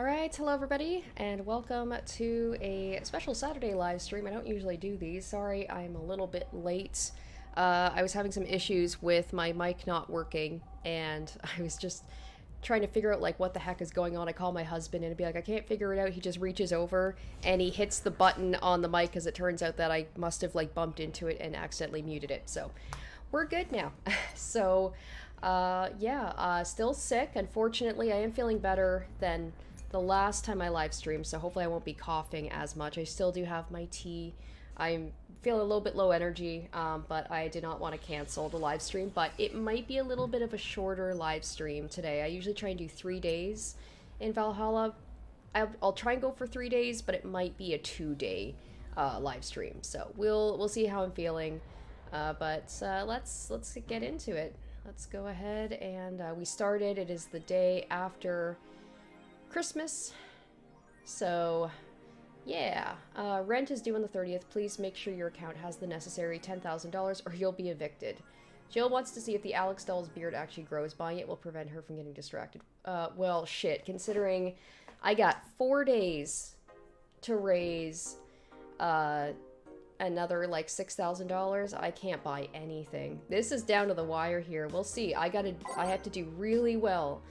Alright, hello everybody, and welcome to a special Saturday live stream. I don't usually do these. Sorry, I'm a little bit late. I was having some issues with my mic not working, and I was just trying to figure out, like, what the heck is going on. I call my husband, and it'd be like, I can't figure it out. He just reaches over, and he hits the button on the mic, because it turns out that I must have, like, bumped into it and accidentally muted it. So, we're good now. So, still sick. Unfortunately, I am feeling better than the last time I live streamed, so hopefully I won't be coughing as much. I still do have my tea. I'm feeling a little bit low energy, but I did not want to cancel the live stream, but it might be a little bit of a shorter live stream today. I usually try and do 3 days in Valhalla. I'll try and go for 3 days, but it might be a 2-day live stream. So we'll see how I'm feeling, but let's get into it. Let's go ahead and we started. It is the day after Christmas, so yeah. Rent is due on the 30th. Please make sure your account has the necessary $10,000 or you'll be evicted. Jill wants to see if the Alex doll's beard actually grows. Buying it will prevent her from getting distracted. Well, shit, considering I got 4 days to raise another like $6,000, I can't buy anything. This is down to the wire here. We'll see. I have to do really well.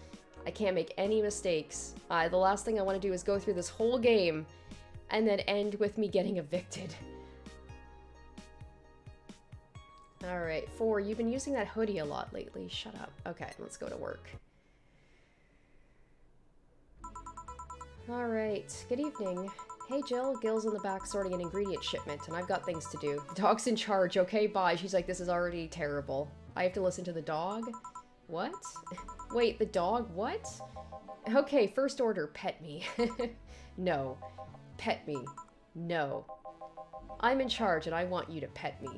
I can't make any mistakes. The last thing I want to do is go through this whole game and then end with me getting evicted. Alright, 4, you've been using that hoodie a lot lately. Shut up. Okay, let's go to work. Alright, good evening. Hey Jill, Gil's in the back sorting an ingredient shipment, and I've got things to do. Dog's in charge, okay, bye. She's like, this is already terrible. I have to listen to the dog? What? Wait, the dog? What? Okay, first order, pet me. No. Pet me. No. I'm in charge and I want you to pet me.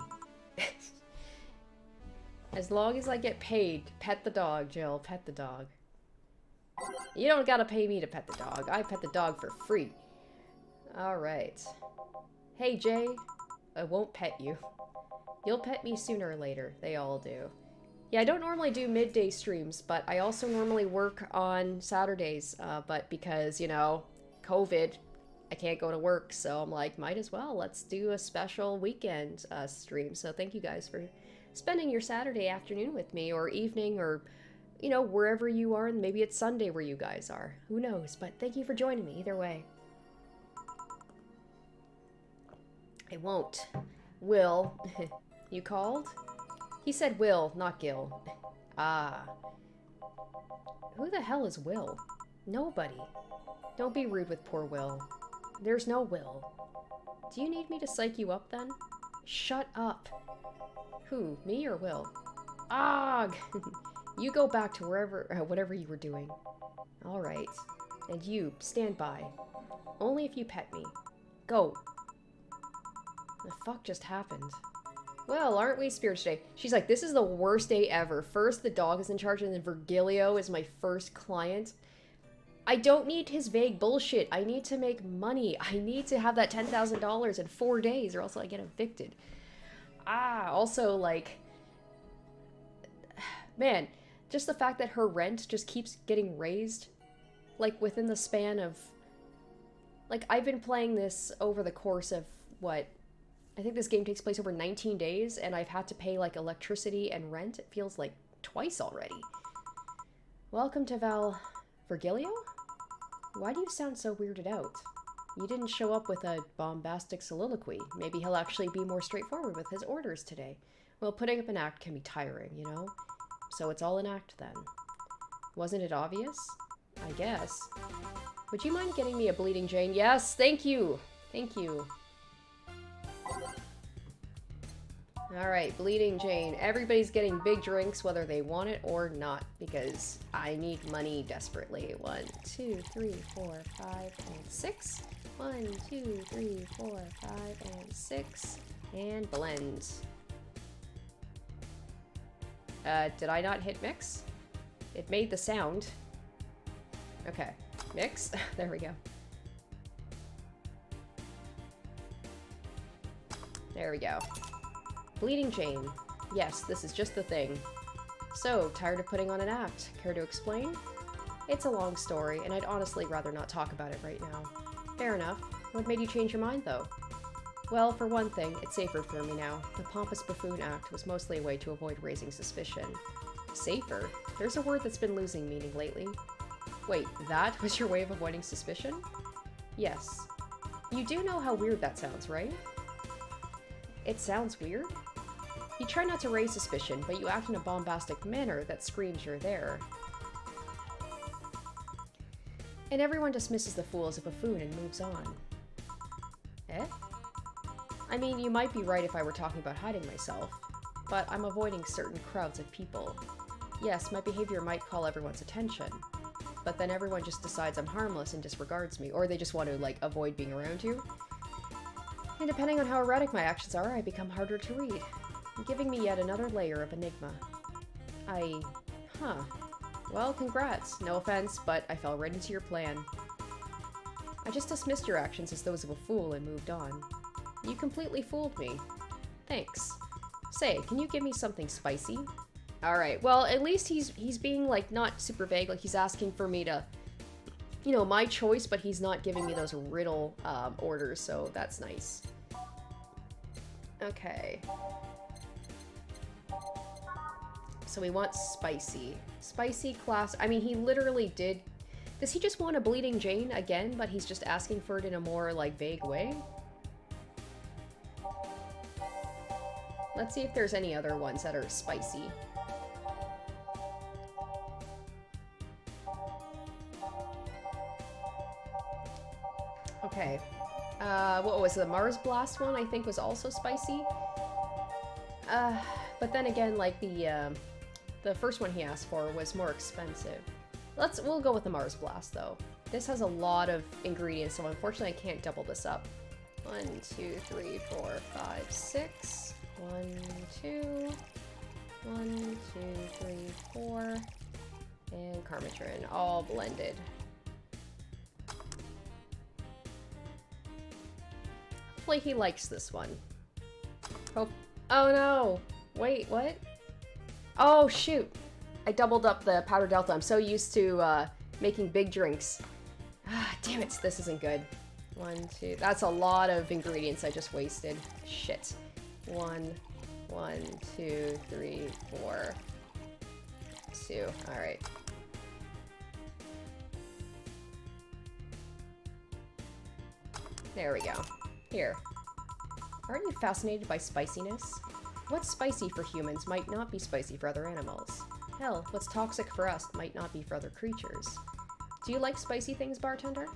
As long as I get paid, pet the dog, Jill. Pet the dog. You don't gotta pay me to pet the dog. I pet the dog for free. Alright. Hey, Jay. I won't pet you. You'll pet me sooner or later. They all do. Yeah, I don't normally do midday streams, but I also normally work on Saturdays, but because, you know, COVID, I can't go to work, so I'm like, might as well, let's do a special weekend stream. So thank you guys for spending your Saturday afternoon with me, or evening, or, you know, wherever you are, and maybe it's Sunday where you guys are. Who knows, but thank you for joining me, either way. I won't. Will, you called? He said Will, not Gil. Ah. Who the hell is Will? Nobody. Don't be rude with poor Will. There's no Will. Do you need me to psych you up then? Shut up. Who, me or Will? Ah! You go back to whatever you were doing. Alright. And you, stand by. Only if you pet me. Go. The fuck just happened? Well, aren't we spirits today? She's like, this is the worst day ever. First, the dog is in charge, and then Virgilio is my first client. I don't need his vague bullshit. I need to make money. I need to have that $10,000 in 4 days, or else I get evicted. Also, like... Man, just the fact that her rent just keeps getting raised, like, within the span of... Like, I've been playing this over the course of, what... I think this game takes place over 19 days, and I've had to pay, like, electricity and rent. It feels like twice already. Welcome to Virgilio? Why do you sound so weirded out? You didn't show up with a bombastic soliloquy. Maybe he'll actually be more straightforward with his orders today. Well, putting up an act can be tiring, you know? So it's all an act, then. Wasn't it obvious? I guess. Would you mind getting me a Bleeding Jane? Yes, thank you! Thank you. Alright, Bleeding Jane. Everybody's getting big drinks whether they want it or not, because I need money desperately. 1, 2, 3, 4, 5, and 6. 1, 2, 3, 4, 5, and 6. And blend. Did I not hit mix? It made the sound. Okay. Mix. There we go. There we go. Bleeding Jane. Yes, this is just the thing. So, tired of putting on an act. Care to explain? It's a long story, and I'd honestly rather not talk about it right now. Fair enough. What made you change your mind, though? Well, for one thing, it's safer for me now. The Pompous Buffoon Act was mostly a way to avoid raising suspicion. Safer? There's a word that's been losing meaning lately. Wait, that was your way of avoiding suspicion? Yes. You do know how weird that sounds, right? It sounds weird? You try not to raise suspicion, but you act in a bombastic manner that screams you're there. And everyone dismisses the fool as a buffoon and moves on. Eh? I mean, you might be right if I were talking about hiding myself, but I'm avoiding certain crowds of people. Yes, my behavior might call everyone's attention, but then everyone just decides I'm harmless and disregards me, or they just want to, like, avoid being around you. And depending on how erratic my actions are, I become harder to read, giving me yet another layer of enigma. Huh. Well, congrats. No offense, but I fell right into your plan. I just dismissed your actions as those of a fool and moved on. You completely fooled me. Thanks. Say, can you give me something spicy? Alright, well, at least he's being, like, not super vague. Like, he's asking for me to, you know, my choice, but he's not giving me those riddle orders, so that's nice. Okay. So we want spicy. Spicy class. I mean, he literally did. Does he just want a Bleeding Jane again, but he's just asking for it in a more, like, vague way? Let's see if there's any other ones that are spicy. Okay. What was the Mars Blast one? I think was also spicy. But then again, like the first one he asked for was more expensive. We'll go with the Mars Blast though. This has a lot of ingredients, so unfortunately I can't double this up. 1, 2, 3, 4, 5, 6. 1, 2. 1, 2, 3, 4. And Carmitrin, all blended. Hopefully he likes this one. Oh no! Wait, what? Oh shoot! I doubled up the Powder Delta. I'm so used to making big drinks. Ah, damn it, this isn't good. 1, 2, that's a lot of ingredients I just wasted. Shit. 1, 2, 3, 4, 2. Alright. There we go. Here. Aren't you fascinated by spiciness? What's spicy for humans might not be spicy for other animals. Hell, what's toxic for us might not be for other creatures. Do you like spicy things, bartender?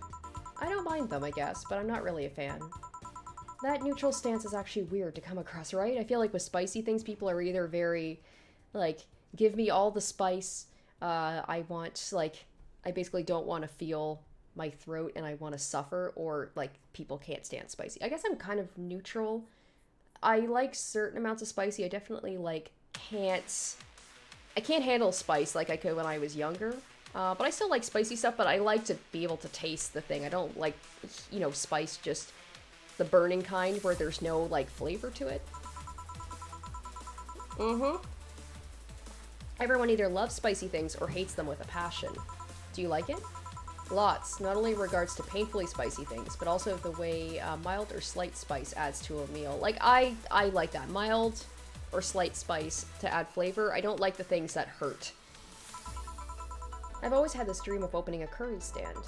I don't mind them, I guess, but I'm not really a fan. That neutral stance is actually weird to come across, right? I feel like with spicy things, people are either very, like, give me all the spice, I want, like, I basically don't want to feel my throat and I want to suffer, or, like, people can't stand spicy. I guess I'm kind of neutral. I like certain amounts of spicy. I definitely, like, I can't handle spice like I could when I was younger. But I still like spicy stuff, but I like to be able to taste the thing. I don't like, you know, spice just the burning kind where there's no, like, flavor to it. Everyone either loves spicy things or hates them with a passion. Do you like it? Lots, not only in regards to painfully spicy things, but also the way mild or slight spice adds to a meal. Like, I like that. Mild or slight spice to add flavor. I don't like the things that hurt. I've always had this dream of opening a curry stand.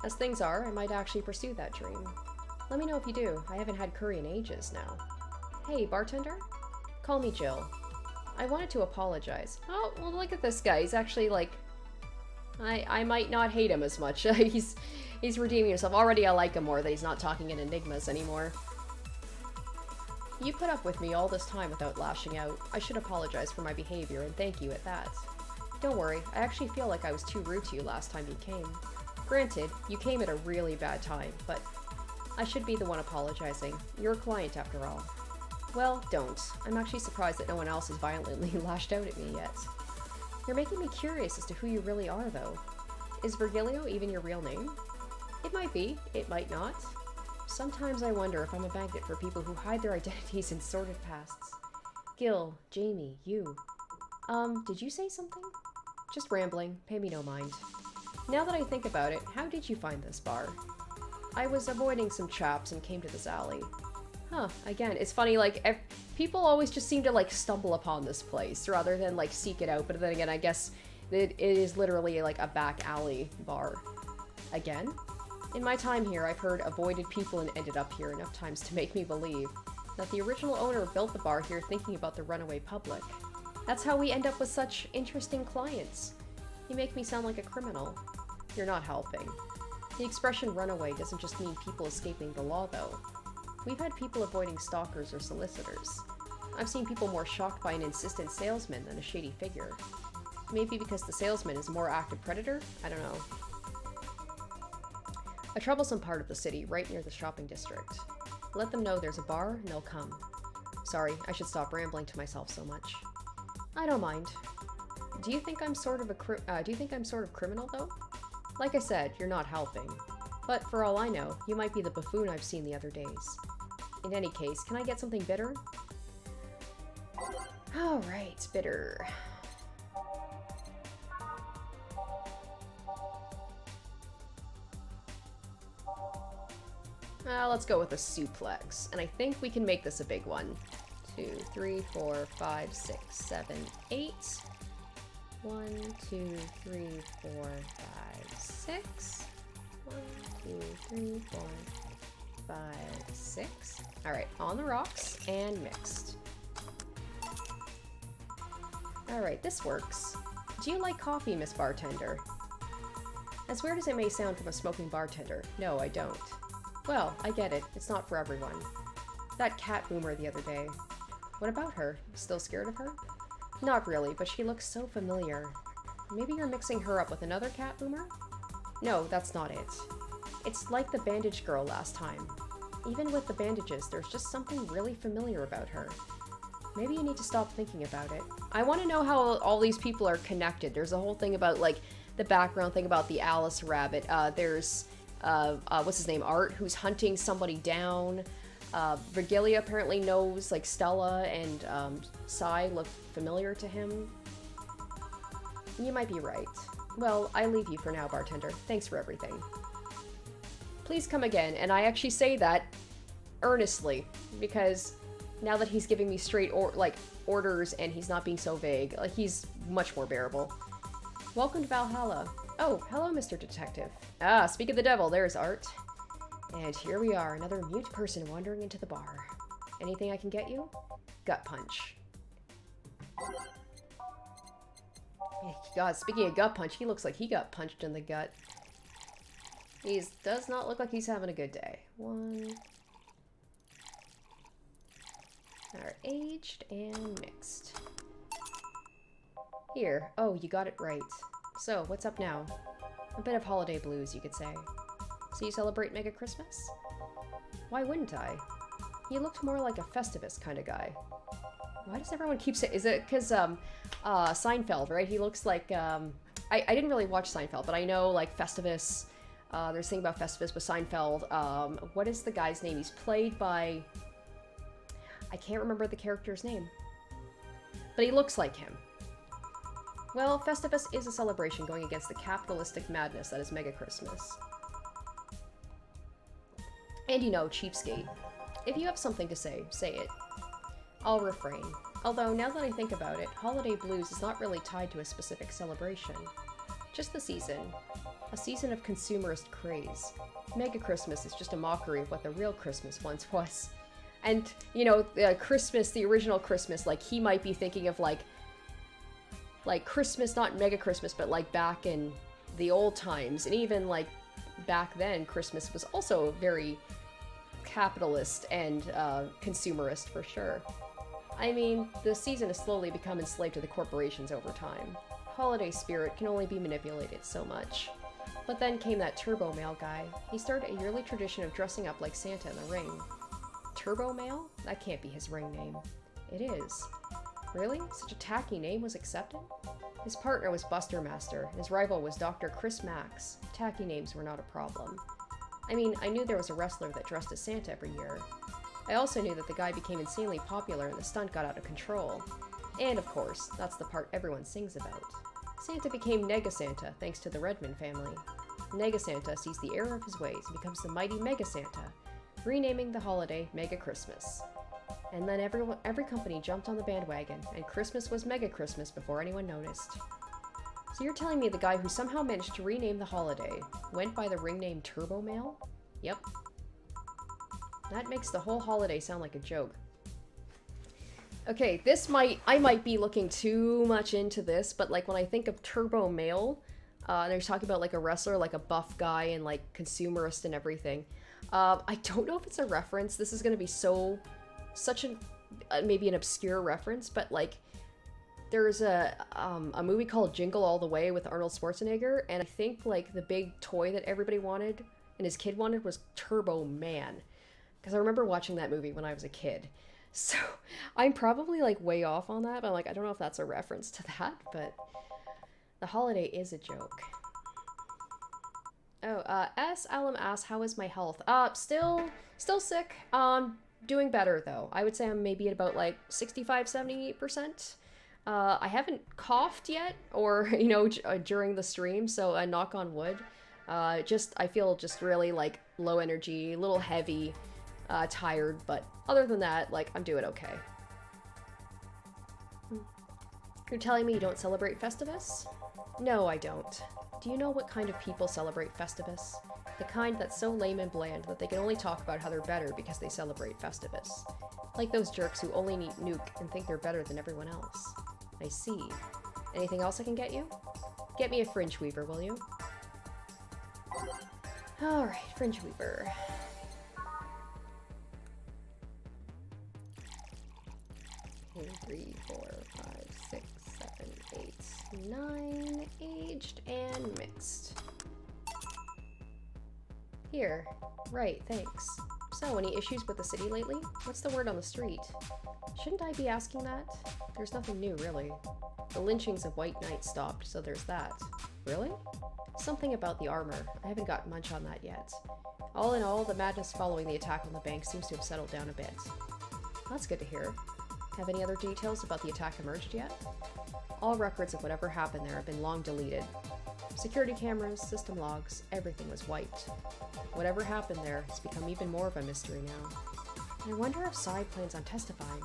As things are, I might actually pursue that dream. Let me know if you do. I haven't had curry in ages now. Hey, bartender? Call me Jill. I wanted to apologize. Oh, well, look at this guy. He's actually, like... I might not hate him as much. He's redeeming himself. Already I like him more that he's not talking in enigmas anymore. You put up with me all this time without lashing out. I should apologize for my behavior and thank you at that. Don't worry, I actually feel like I was too rude to you last time you came. Granted, you came at a really bad time, but I should be the one apologizing. You're a client after all. Well, don't. I'm actually surprised that no one else has violently lashed out at me yet. You're making me curious as to who you really are, though. Is Virgilio even your real name? It might be, it might not. Sometimes I wonder if I'm a magnet for people who hide their identities in sordid pasts. Gil, Jamie, you. Did you say something? Just rambling, pay me no mind. Now that I think about it, how did you find this bar? I was avoiding some chaps and came to this alley. Huh, again, it's funny, like, people always just seem to, like, stumble upon this place rather than, like, seek it out, but then again, I guess it is literally, like, a back alley bar. Again? In my time here, I've heard avoided people and ended up here enough times to make me believe that the original owner built the bar here thinking about the runaway public. That's how we end up with such interesting clients. You make me sound like a criminal. You're not helping. The expression runaway doesn't just mean people escaping the law, though. We've had people avoiding stalkers or solicitors. I've seen people more shocked by an insistent salesman than a shady figure. Maybe because the salesman is a more active predator? I don't know. A troublesome part of the city, right near the shopping district. Let them know there's a bar, and they'll come. Sorry, I should stop rambling to myself so much. I don't mind. Do you think I'm sort of criminal, though? Like I said, you're not helping. But for all I know, you might be the buffoon I've seen the other days. In any case, can I get something bitter? Alright, bitter. Let's go with a suplex. And I think we can make this a big one. 2, 3, 4, 5, 6, 7, 8. 1, 2, 3, 4, 5, 6. 1, 2, 3, 4, 5, 6. Alright, on the rocks and mixed. Alright, this works. Do you like coffee, Miss Bartender? As weird as it may sound from a smoking bartender, no, I don't. Well, I get it. It's not for everyone. That cat boomer the other day. What about her? Still scared of her? Not really, but she looks so familiar. Maybe you're mixing her up with another cat boomer? No, that's not it. It's like the bandage girl last time. Even with the bandages, there's just something really familiar about her. Maybe you need to stop thinking about it. I want to know how all these people are connected. There's a whole thing about, like, the background thing about the Alice rabbit. There's, what's his name, Art, who's hunting somebody down. Virgilia apparently knows, like, Stella and Sai look familiar to him. You might be right. Well, I leave you for now, bartender. Thanks for everything. Please come again, and I actually say that earnestly, because now that he's giving me straight orders and he's not being so vague, like, he's much more bearable. Welcome to Valhalla. Oh, hello, Mr. Detective. Ah, speak of the devil, there's Art. And here we are, another mute person wandering into the bar. Anything I can get you? Gut punch. God, speaking of gut punch, he looks like he got punched in the gut. He does not look like he's having a good day. 1. Alright, aged and mixed. Here. Oh, you got it right. So, what's up now? A bit of holiday blues, you could say. So you celebrate Mega Christmas? Why wouldn't I? He looked more like a Festivus kind of guy. Why does everyone keep saying... Is it because, Seinfeld, right? He looks like, I didn't really watch Seinfeld, but I know, like, Festivus... there's a thing about Festivus with Seinfeld. What is the guy's name? He's played by... I can't remember the character's name. But he looks like him. Well, Festivus is a celebration going against the capitalistic madness that is Mega Christmas. And you know, cheapskate. If you have something to say, say it. I'll refrain. Although, now that I think about it, Holiday Blues is not really tied to a specific celebration. Just the season. A season of consumerist craze. Mega Christmas is just a mockery of what the real Christmas once was. And, you know, Christmas, the original Christmas, like, he might be thinking of, like Christmas, not Mega Christmas, but, like, back in the old times. And even, like, back then, Christmas was also very capitalist and consumerist, for sure. I mean, the season has slowly become enslaved to the corporations over time. Holiday spirit can only be manipulated so much. But then came that Turbo Male guy. He started a yearly tradition of dressing up like Santa in the ring. Turbo Male? That can't be his ring name. It is. Really? Such a tacky name was accepted? His partner was Buster Master, and his rival was Dr. Chris Max. Tacky names were not a problem. I mean, I knew there was a wrestler that dressed as Santa every year. I also knew that the guy became insanely popular and the stunt got out of control. And, of course, that's the part everyone sings about. Santa became Nega Santa thanks to the Redmond family. Nega Santa sees the error of his ways and becomes the mighty Mega Santa, renaming the holiday Mega Christmas. And then every company jumped on the bandwagon, and Christmas was Mega Christmas before anyone noticed. So you're telling me the guy who somehow managed to rename the holiday went by the ring name Turbo Mail? Yep. That makes the whole holiday sound like a joke. Okay, I might be looking too much into this, but like when I think of Turbo Mail, they're talking about like a wrestler, like a buff guy and like consumerist and everything. I don't know if it's a reference. This is going to be such maybe an obscure reference, but like there's a movie called Jingle All the Way with Arnold Schwarzenegger, and I think like the big toy that everybody wanted and his kid wanted was Turbo Man, because I remember watching that movie when I was a kid. So I'm probably like way off on that, but I'm like, I don't know if that's a reference to that, but the holiday is a joke. Oh, S. Alum asks, how is my health? Still sick. Doing better though. I would say I'm maybe at about like 65-78%. I haven't coughed yet, or, you know, during the stream, so knock on wood. I feel just really like low energy, a little heavy, tired, but other than that, like, I'm doing okay. You're telling me you don't celebrate Festivus? No, I don't. Do you know what kind of people celebrate Festivus? The kind that's so lame and bland that they can only talk about how they're better because they celebrate Festivus. Like those jerks who only eat Nuke and think they're better than everyone else. I see. Anything else I can get you? Get me a Fringe Weaver, will you? Alright, Fringe Weaver. 2, 3, 4, 5, 6, 7, 8, 9, aged and mixed. Here. Right, thanks. So, any issues with the city lately? What's the word on the street? Shouldn't I be asking that? There's nothing new, really. The lynchings of White Knight stopped, so there's that. Really? Something about the armor. I haven't got much on that yet. All in all, the madness following the attack on the bank seems to have settled down a bit. That's good to hear. Have any other details about the attack emerged yet? All records of whatever happened there have been long deleted. Security cameras, system logs, everything was wiped. Whatever happened there has become even more of a mystery now. I wonder if Sai plans on testifying.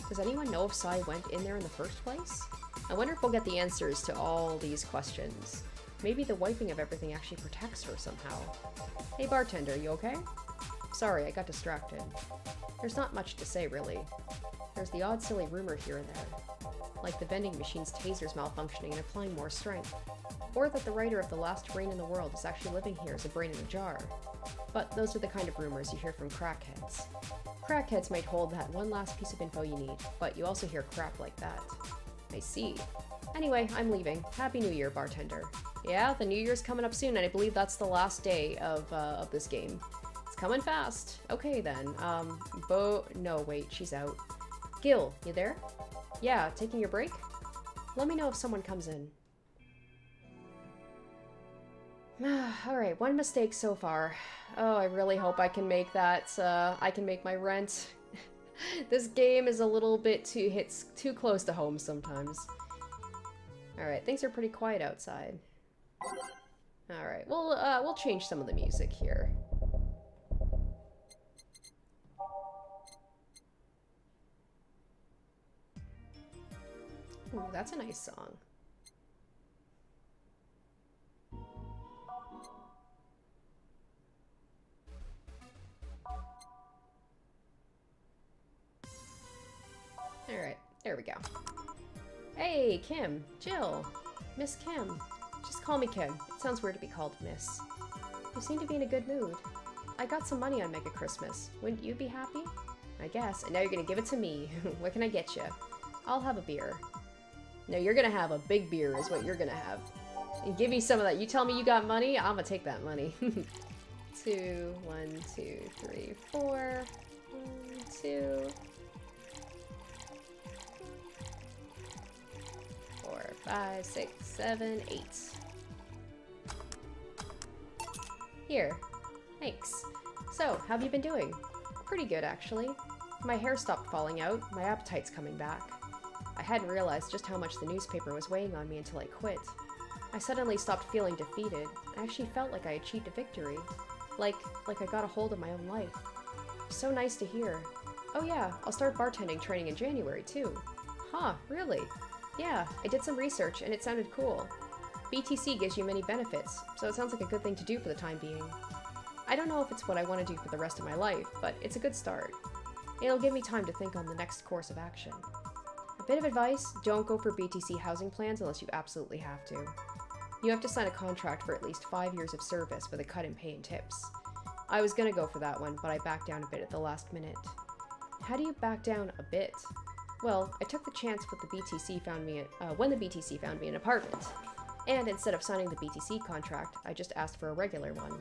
Does anyone know if Sai went in there in the first place? I wonder if we'll get the answers to all these questions. Maybe the wiping of everything actually protects her somehow. Hey bartender, you okay? Sorry, I got distracted. There's not much to say, really. There's the odd silly rumor here and there. Like the vending machine's tasers malfunctioning and applying more strength. Or that the writer of The Last Brain in the World is actually living here as a brain in a jar. But those are the kind of rumors you hear from crackheads. Crackheads might hold that one last piece of info you need, but you also hear crap like that. I see. Anyway, I'm leaving. Happy New Year, bartender. Yeah, the New Year's coming up soon, and I believe that's the last day of this game. It's coming fast. Okay, then. No, wait, she's out. Gil, you there? Yeah, taking your break? Let me know if someone comes in. Alright, one mistake so far. Oh, I really hope I can make that, I can make my rent. This game is a little bit hits too close to home sometimes. Alright, things are pretty quiet outside. Alright, we'll change some of the music here. Ooh, that's a nice song. Alright, there we go. Hey, Kim, Jill, Miss Kim. Just call me Kim. It sounds weird to be called Miss. You seem to be in a good mood. I got some money on Mega Christmas. Wouldn't you be happy? I guess. And now you're gonna give it to me. What can I get you? I'll have a beer. No, you're gonna have a big beer is what you're gonna have. And give me some of that. You tell me you got money, I'm gonna take that money. 2, 1, 2, 3, 4. 1, 2. 4, 5, 6, 7, 8. Here. Thanks. So, how have you been doing? Pretty good, actually. My hair stopped falling out. My appetite's coming back. I hadn't realized just how much the newspaper was weighing on me until I quit. I suddenly stopped feeling defeated. I actually felt like I achieved a victory. Like I got a hold of my own life. So nice to hear. Oh yeah, I'll start bartending training in January too. Huh, really? Yeah, I did some research and it sounded cool. BTC gives you many benefits, so it sounds like a good thing to do for the time being. I don't know if it's what I want to do for the rest of my life, but it's a good start. It'll give me time to think on the next course of action. A bit of advice, don't go for BTC housing plans unless you absolutely have to. You have to sign a contract for at least 5 years of service with a cut in pay and tips. I was gonna go for that one, but I backed down a bit at the last minute. How do you back down a bit? Well, I took the chance when the BTC found me an apartment. And instead of signing the BTC contract, I just asked for a regular one.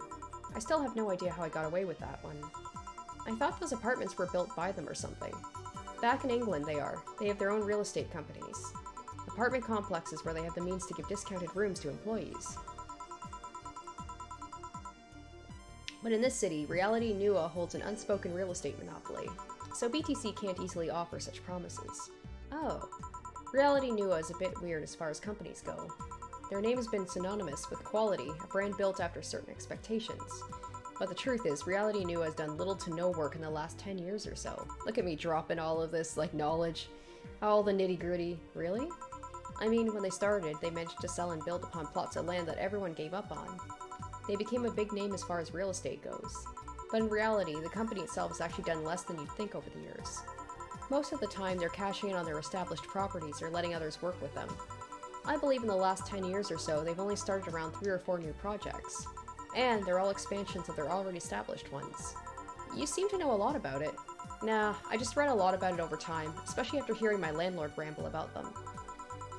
I still have no idea how I got away with that one. I thought those apartments were built by them or something. Back in England they are. They have their own real estate companies. Apartment complexes where they have the means to give discounted rooms to employees. But in this city, Reality Nua holds an unspoken real estate monopoly, so BTC can't easily offer such promises. Oh. Reality Nua is a bit weird as far as companies go. Their name has been synonymous with quality, a brand built after certain expectations. But the truth is, Reality Nua has done little to no work in the last 10 years or so. Look at me dropping all of this, knowledge. All the nitty-gritty. Really? I mean, when they started, they managed to sell and build upon plots of land that everyone gave up on. They became a big name as far as real estate goes. But in reality, the company itself has actually done less than you'd think over the years. Most of the time, they're cashing in on their established properties or letting others work with them. I believe in the last 10 years or so, they've only started around 3 or 4 new projects. And they're all expansions of their already established ones. You seem to know a lot about it. Nah, I just read a lot about it over time, especially after hearing my landlord ramble about them.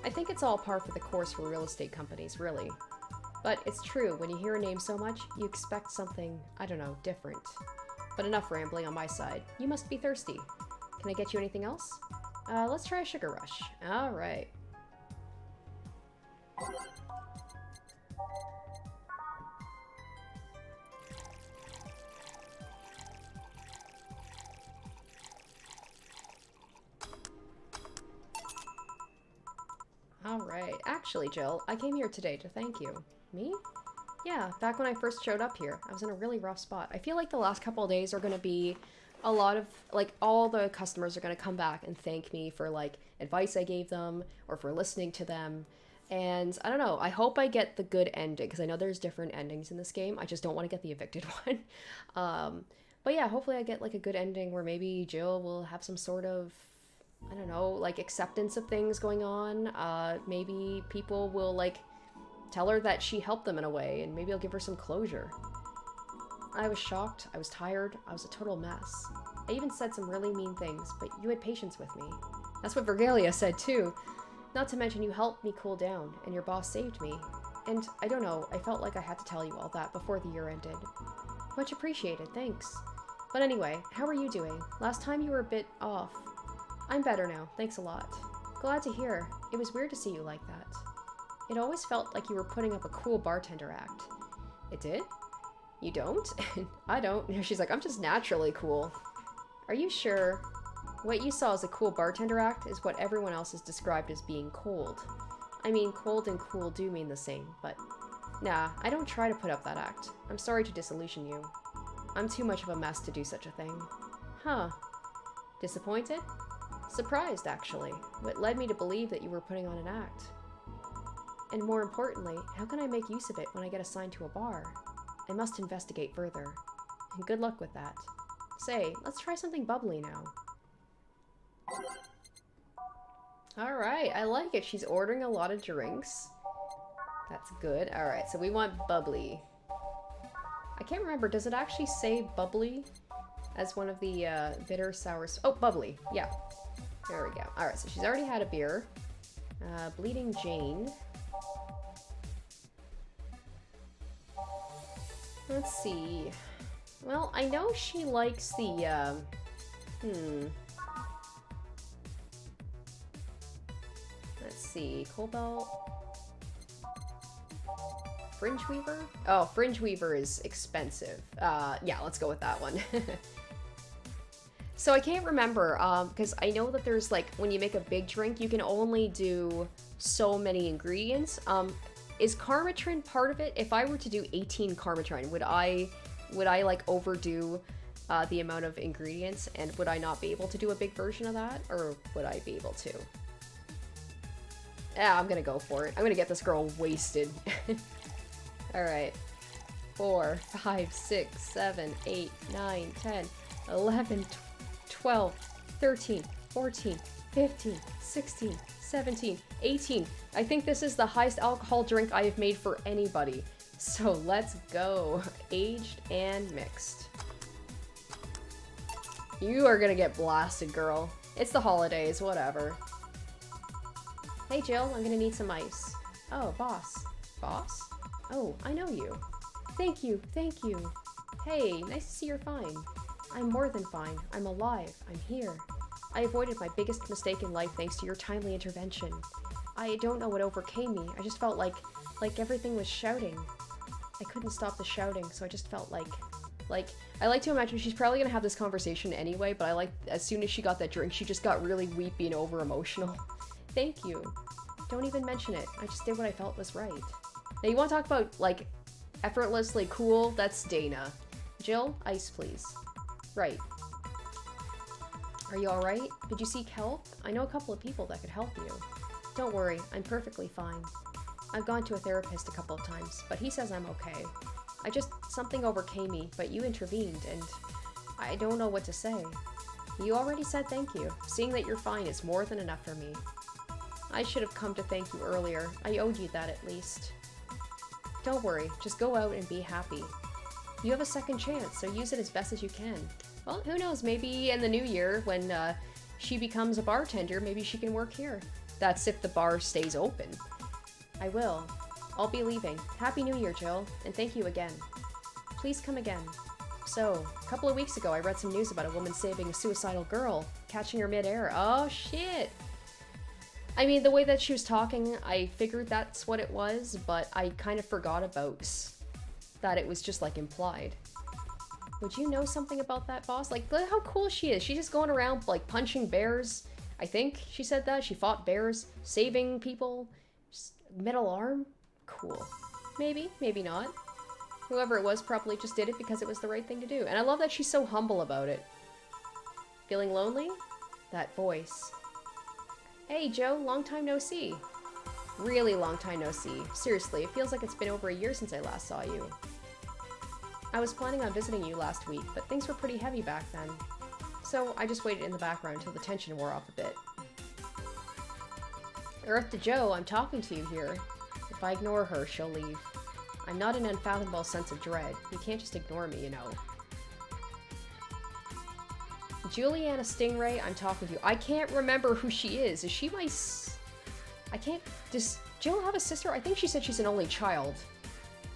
I think it's all par for the course for real estate companies, really. But it's true, when you hear a name so much, you expect something, I don't know, different. But enough rambling on my side. You must be thirsty. Can I get you anything else? Let's try a sugar rush. Alright. Alright. Actually, Jill, I came here today to thank you. Me? Yeah, back when I first showed up here, I was in a really rough spot. I feel like the last couple of days are gonna be a lot of, all the customers are gonna come back and thank me for, advice I gave them, or for listening to them. And, I don't know, I hope I get the good ending, because I know there's different endings in this game. I just don't want to get the evicted one. But yeah, hopefully I get, a good ending where maybe Jill will have some sort of, I don't know, acceptance of things going on. Maybe people will, tell her that she helped them in a way, and maybe I'll give her some closure. I was shocked, I was tired, I was a total mess. I even said some really mean things, but you had patience with me. That's what Vergalia said too. Not to mention you helped me cool down, and your boss saved me. And, I don't know, I felt like I had to tell you all that before the year ended. Much appreciated, thanks. But anyway, how are you doing? Last time you were a bit off. I'm better now, thanks a lot. Glad to hear. It was weird to see you like that. It always felt like you were putting up a cool bartender act. It did? You don't? I don't. She's like, I'm just naturally cool. Are you sure? What you saw as a cool bartender act is what everyone else has described as being cold. I mean, cold and cool do mean the same, but nah, I don't try to put up that act. I'm sorry to disillusion you. I'm too much of a mess to do such a thing. Huh. Disappointed? Surprised, actually. What led me to believe that you were putting on an act. And more importantly, how can I make use of it when I get assigned to a bar? I must investigate further. And good luck with that. Say, let's try something bubbly now. Alright, I like it. She's ordering a lot of drinks. That's good. Alright, so we want bubbly. I can't remember, does it actually say bubbly as one of the bitter sours? Oh, bubbly. Yeah. There we go. Alright, so she's already had a beer. Bleeding Jane. Let's see. Well, I know she likes the, Let's see. Cobalt. Fringe Weaver? Oh, Fringe Weaver is expensive. Yeah, let's go with that one. So I can't remember, because I know that there's like, when you make a big drink, you can only do so many ingredients. Is Karmatrin part of it? If I were to do 18 Karmatrin, would I like overdo the amount of ingredients, and would I not be able to do a big version of that, or would I be able to? Yeah, I'm gonna go for it. I'm gonna get this girl wasted. Alright. 4, 5, 6, 7, 8, 9, 10, 11, 12, 13, 14, 15, 16, 17, 18. I think this is the highest alcohol drink I have made for anybody. So let's go. Aged and mixed. You are gonna get blasted, girl. It's the holidays, whatever. Hey Jill, I'm gonna need some ice. Oh, boss. Boss? Oh, I know you. Thank you, thank you. Hey, nice to see you're fine. I'm more than fine. I'm alive. I'm here. I avoided my biggest mistake in life thanks to your timely intervention. I don't know what overcame me. I just felt like everything was shouting. I couldn't stop the shouting, so I just felt like I like to imagine she's probably gonna have this conversation anyway, but I like as soon as she got that drink, she just got really weepy and over emotional. Thank you. Don't even mention it. I just did what I felt was right. Now you want to talk about like effortlessly cool? That's Dana. Jill, ice please. Right. Are you alright? Did you seek help? I know a couple of people that could help you. Don't worry, I'm perfectly fine. I've gone to a therapist a couple of times, but he says I'm okay. Something overcame me, but you intervened, and I don't know what to say. You already said thank you. Seeing that you're fine is more than enough for me. I should have come to thank you earlier. I owed you that at least. Don't worry, just go out and be happy. You have a second chance, so use it as best as you can. Well, who knows, maybe in the new year, when she becomes a bartender, maybe she can work here. That's if the bar stays open. I will. I'll be leaving. Happy New Year, Jill, and thank you again. Please come again. So, a couple of weeks ago, I read some news about a woman saving a suicidal girl, catching her mid-air. Oh, shit! I mean, the way that she was talking, I figured that's what it was, but I kind of forgot about that it was just, like, implied. Would you know something about that, boss? Like, look how cool she is. She's just going around, like, punching bears. I think she said that. She fought bears, saving people. Just metal arm? Cool. Maybe, maybe not. Whoever it was probably just did it because it was the right thing to do. And I love that she's so humble about it. Feeling lonely? That voice. Hey, Joe, long time no see. Really long time no see. Seriously, it feels like it's been over a year since I last saw you. I was planning on visiting you last week, but things were pretty heavy back then. So I just waited in the background until the tension wore off a bit. Earth to Joe, I'm talking to you here. If I ignore her, she'll leave. I'm not an unfathomable sense of dread. You can't just ignore me, you know. Juliana Stingray, I'm talking to you. I can't remember who she is. Is she my I can't... Does Jill have a sister? I think she said she's an only child.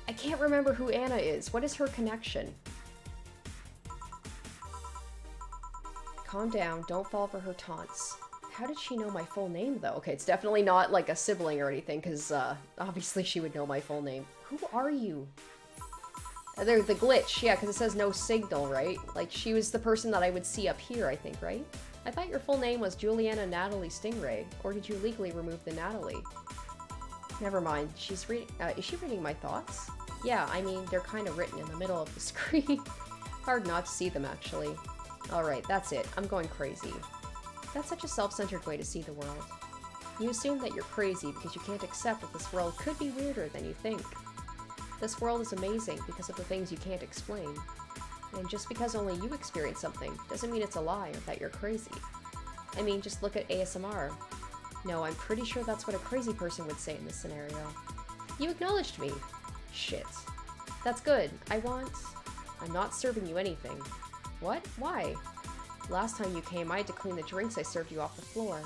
I can't remember who Anna is. What is her connection? Calm down. Don't fall for her taunts. How did she know my full name, though? Okay, it's definitely not like a sibling or anything, because obviously she would know my full name. Who are you? There's the glitch, yeah, because it says no signal, right? Like, she was the person that I would see up here, I think, right? I thought your full name was Juliana Natalie Stingray, or did you legally remove the Natalie? Never mind, she's reading, is she reading my thoughts? Yeah, I mean, they're kind of written in the middle of the screen. Hard not to see them, actually. Alright, that's it. I'm going crazy. That's such a self-centered way to see the world. You assume that you're crazy because you can't accept that this world could be weirder than you think. This world is amazing because of the things you can't explain. And just because only you experience something doesn't mean it's a lie or that you're crazy. I mean, just look at ASMR. No, I'm pretty sure that's what a crazy person would say in this scenario. You acknowledged me. Shit. That's good. I'm not serving you anything. What? Why? Last time you came, I had to clean the drinks I served you off the floor.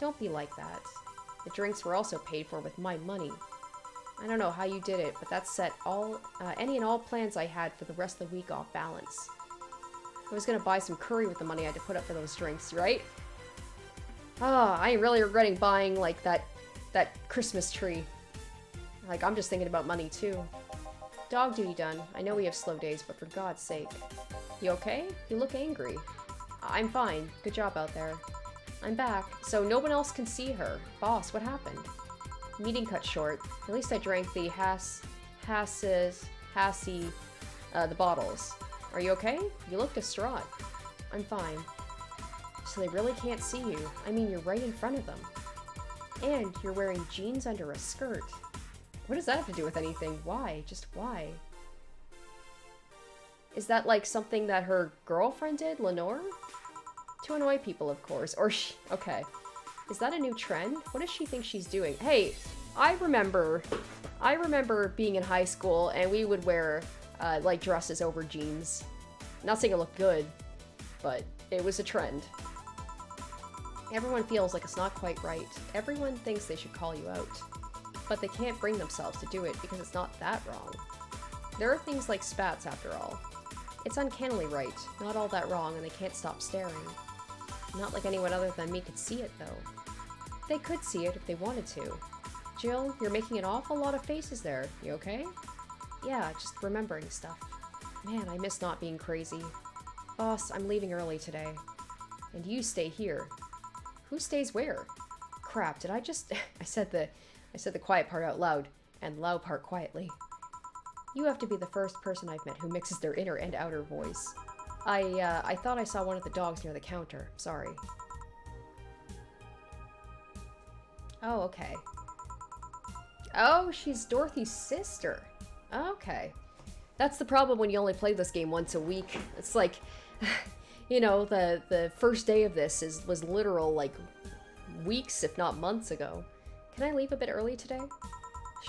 Don't be like that. The drinks were also paid for with my money. I don't know how you did it, but that set any and all plans I had for the rest of the week off balance. I was gonna buy some curry with the money I had to put up for those drinks, right? Ah, I am really regretting buying, like, that Christmas tree. Like, I'm just thinking about money, too. Dog duty done. I know we have slow days, but for God's sake. You okay? You look angry. I'm fine. Good job out there. I'm back, so no one else can see her. Boss, what happened? Meeting cut short. At least I drank the the bottles. Are you okay? You look distraught. I'm fine. So they really can't see you. I mean, you're right in front of them. And you're wearing jeans under a skirt. What does that have to do with anything? Why? Just why? Is that like something that her girlfriend did, Lenore? To annoy people, of course. Or okay. Is that a new trend? What does she think she's doing? Hey, I remember being in high school and we would wear like dresses over jeans. Not saying it looked good, but it was a trend. Everyone feels like it's not quite right. Everyone thinks they should call you out. But they can't bring themselves to do it because it's not that wrong. There are things like spats, after all. It's uncannily right, not all that wrong, and they can't stop staring. Not like anyone other than me could see it, though. They could see it if they wanted to. Jill, you're making an awful lot of faces there. You okay? Yeah, just remembering stuff. Man, I miss not being crazy. Boss, I'm leaving early today. And you stay here. Who stays where? Crap, did I just... I said the quiet part out loud, and the loud part quietly. You have to be the first person I've met who mixes their inner and outer voice. I thought I saw one of the dogs near the counter. Sorry. Oh, okay. Oh, she's Dorothy's sister. Okay. That's the problem when you only play this game once a week. It's like, you know, the first day of this was literal, like, weeks, if not months ago. Can I leave a bit early today?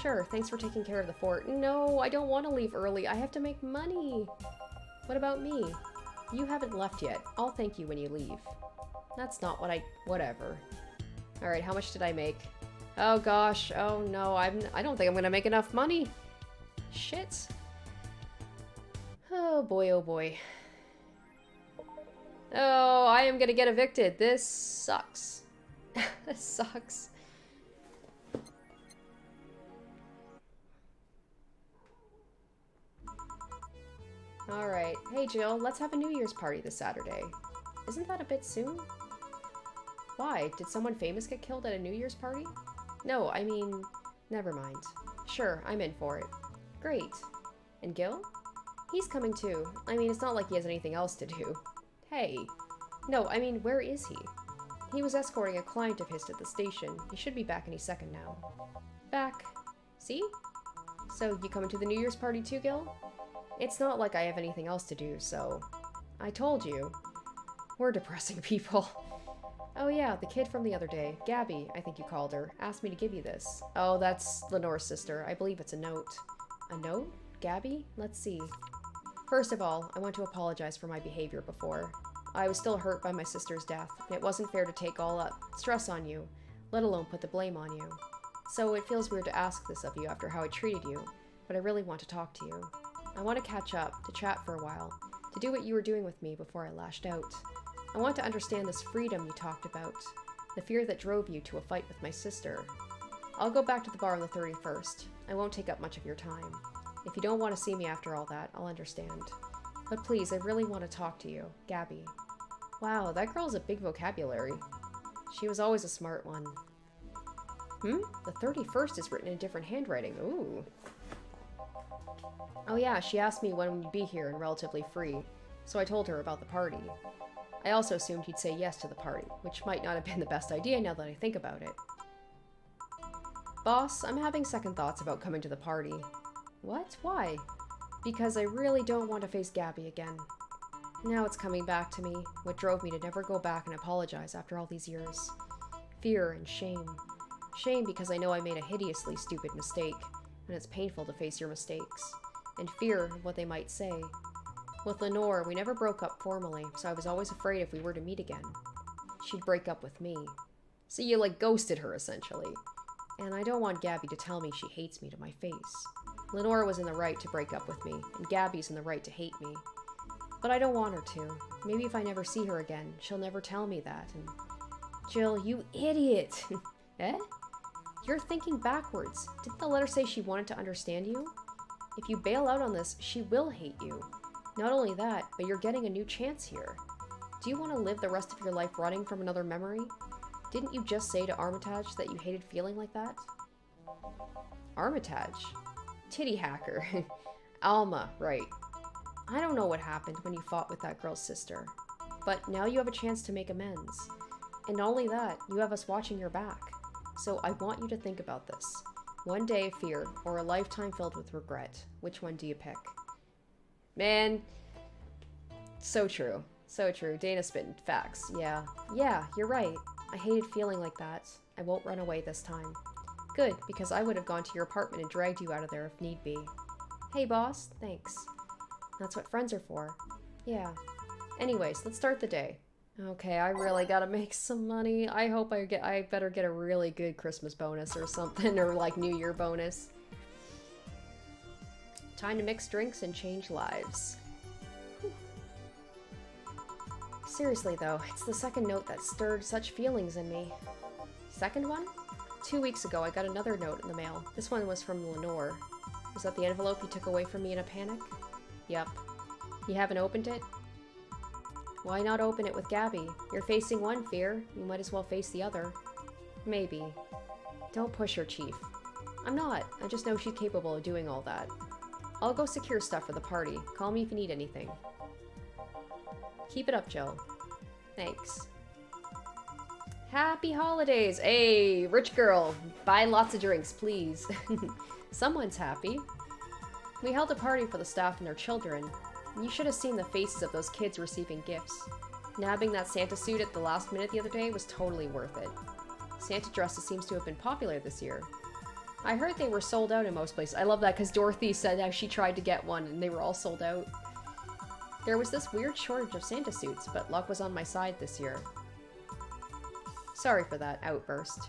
Sure, thanks for taking care of the fort. No, I don't want to leave early. I have to make money. What about me? You haven't left yet. I'll thank you when you leave. That's not what whatever. Alright, how much did I make? Oh gosh, oh no, I don't think I'm gonna make enough money. Shit. Oh boy, oh boy. Oh, I am gonna get evicted. This sucks. This sucks. Alright. Hey Jill, let's have a New Year's party this Saturday. Isn't that a bit soon? Why? Did someone famous get killed at a New Year's party? No, I mean... Never mind. Sure, I'm in for it. Great. And Gil? He's coming too. I mean, it's not like he has anything else to do. Hey. No, I mean, where is he? He was escorting a client of his to the station. He should be back any second now. Back. See? So, you coming to the New Year's party too, Gil? It's not like I have anything else to do, so... I told you. We're depressing people. Oh yeah, the kid from the other day, Gabby, I think you called her, asked me to give you this. Oh, that's Lenore's sister. I believe it's a note. A note? Gabby? Let's see. First of all, I want to apologize for my behavior before. I was still hurt by my sister's death, and it wasn't fair to take all that stress on you, let alone put the blame on you. So it feels weird to ask this of you after how I treated you, but I really want to talk to you. I want to catch up, to chat for a while, to do what you were doing with me before I lashed out. I want to understand this freedom you talked about, the fear that drove you to a fight with my sister. I'll go back to the bar on the 31st. I won't take up much of your time. If you don't want to see me after all that, I'll understand. But please, I really want to talk to you, Gabby. Wow, that girl's a big vocabulary. She was always a smart one. The 31st is written in different handwriting. Ooh. Oh yeah, she asked me when we'd be here and relatively free, so I told her about the party. I also assumed he'd say yes to the party, which might not have been the best idea now that I think about it. Boss, I'm having second thoughts about coming to the party. What? Why? Because I really don't want to face Gabby again. Now it's coming back to me, what drove me to never go back and apologize after all these years. Fear and shame. Shame because I know I made a hideously stupid mistake, and it's painful to face your mistakes. And fear of what they might say. With Lenore, we never broke up formally, so I was always afraid if we were to meet again, she'd break up with me. So you, like, ghosted her, essentially. And I don't want Gabby to tell me she hates me to my face. Lenore was in the right to break up with me, and Gabby's in the right to hate me. But I don't want her to. Maybe if I never see her again, she'll never tell me that, and... Jill, you idiot! Eh? You're thinking backwards. Didn't the letter say she wanted to understand you? If you bail out on this, she will hate you. Not only that, but you're getting a new chance here. Do you want to live the rest of your life running from another memory? Didn't you just say to Armitage that you hated feeling like that? Armitage? Titty hacker. Alma, right. I don't know what happened when you fought with that girl's sister, but now you have a chance to make amends. And not only that, you have us watching your back. So I want you to think about this. One day of fear, or a lifetime filled with regret. Which one do you pick? Man, so true. So true. Dana spitting facts. Yeah, you're right. I hated feeling like that. I won't run away this time. Good, because I would have gone to your apartment and dragged you out of there if need be. Hey, boss. Thanks. That's what friends are for. Yeah. Anyways, let's start the day. Okay, I really gotta make some money. I hope I better get a really good Christmas bonus or something, or like New Year bonus. Time to mix drinks and change lives. Whew. Seriously though, it's the second note that stirred such feelings in me. Second one? 2 weeks ago I got another note in the mail. This one was from Lenore. Was that the envelope you took away from me in a panic? Yep. You haven't opened it? Why not open it with Gabby? You're facing one fear, you might as well face the other. Maybe. Don't push her, Chief. I'm not. I just know she's capable of doing all that. I'll go secure stuff for the party. Call me if you need anything. Keep it up, Jill. Thanks. Happy holidays! Hey, rich girl. Buy lots of drinks, please. Someone's happy. We held a party for the staff and their children. You should have seen the faces of those kids receiving gifts. Nabbing that Santa suit at the last minute the other day was totally worth it. Santa dresses seems to have been popular this year. I heard they were sold out in most places. I love that because Dorothy said how she tried to get one and they were all sold out. There was this weird shortage of Santa suits, but luck was on my side this year. Sorry for that outburst.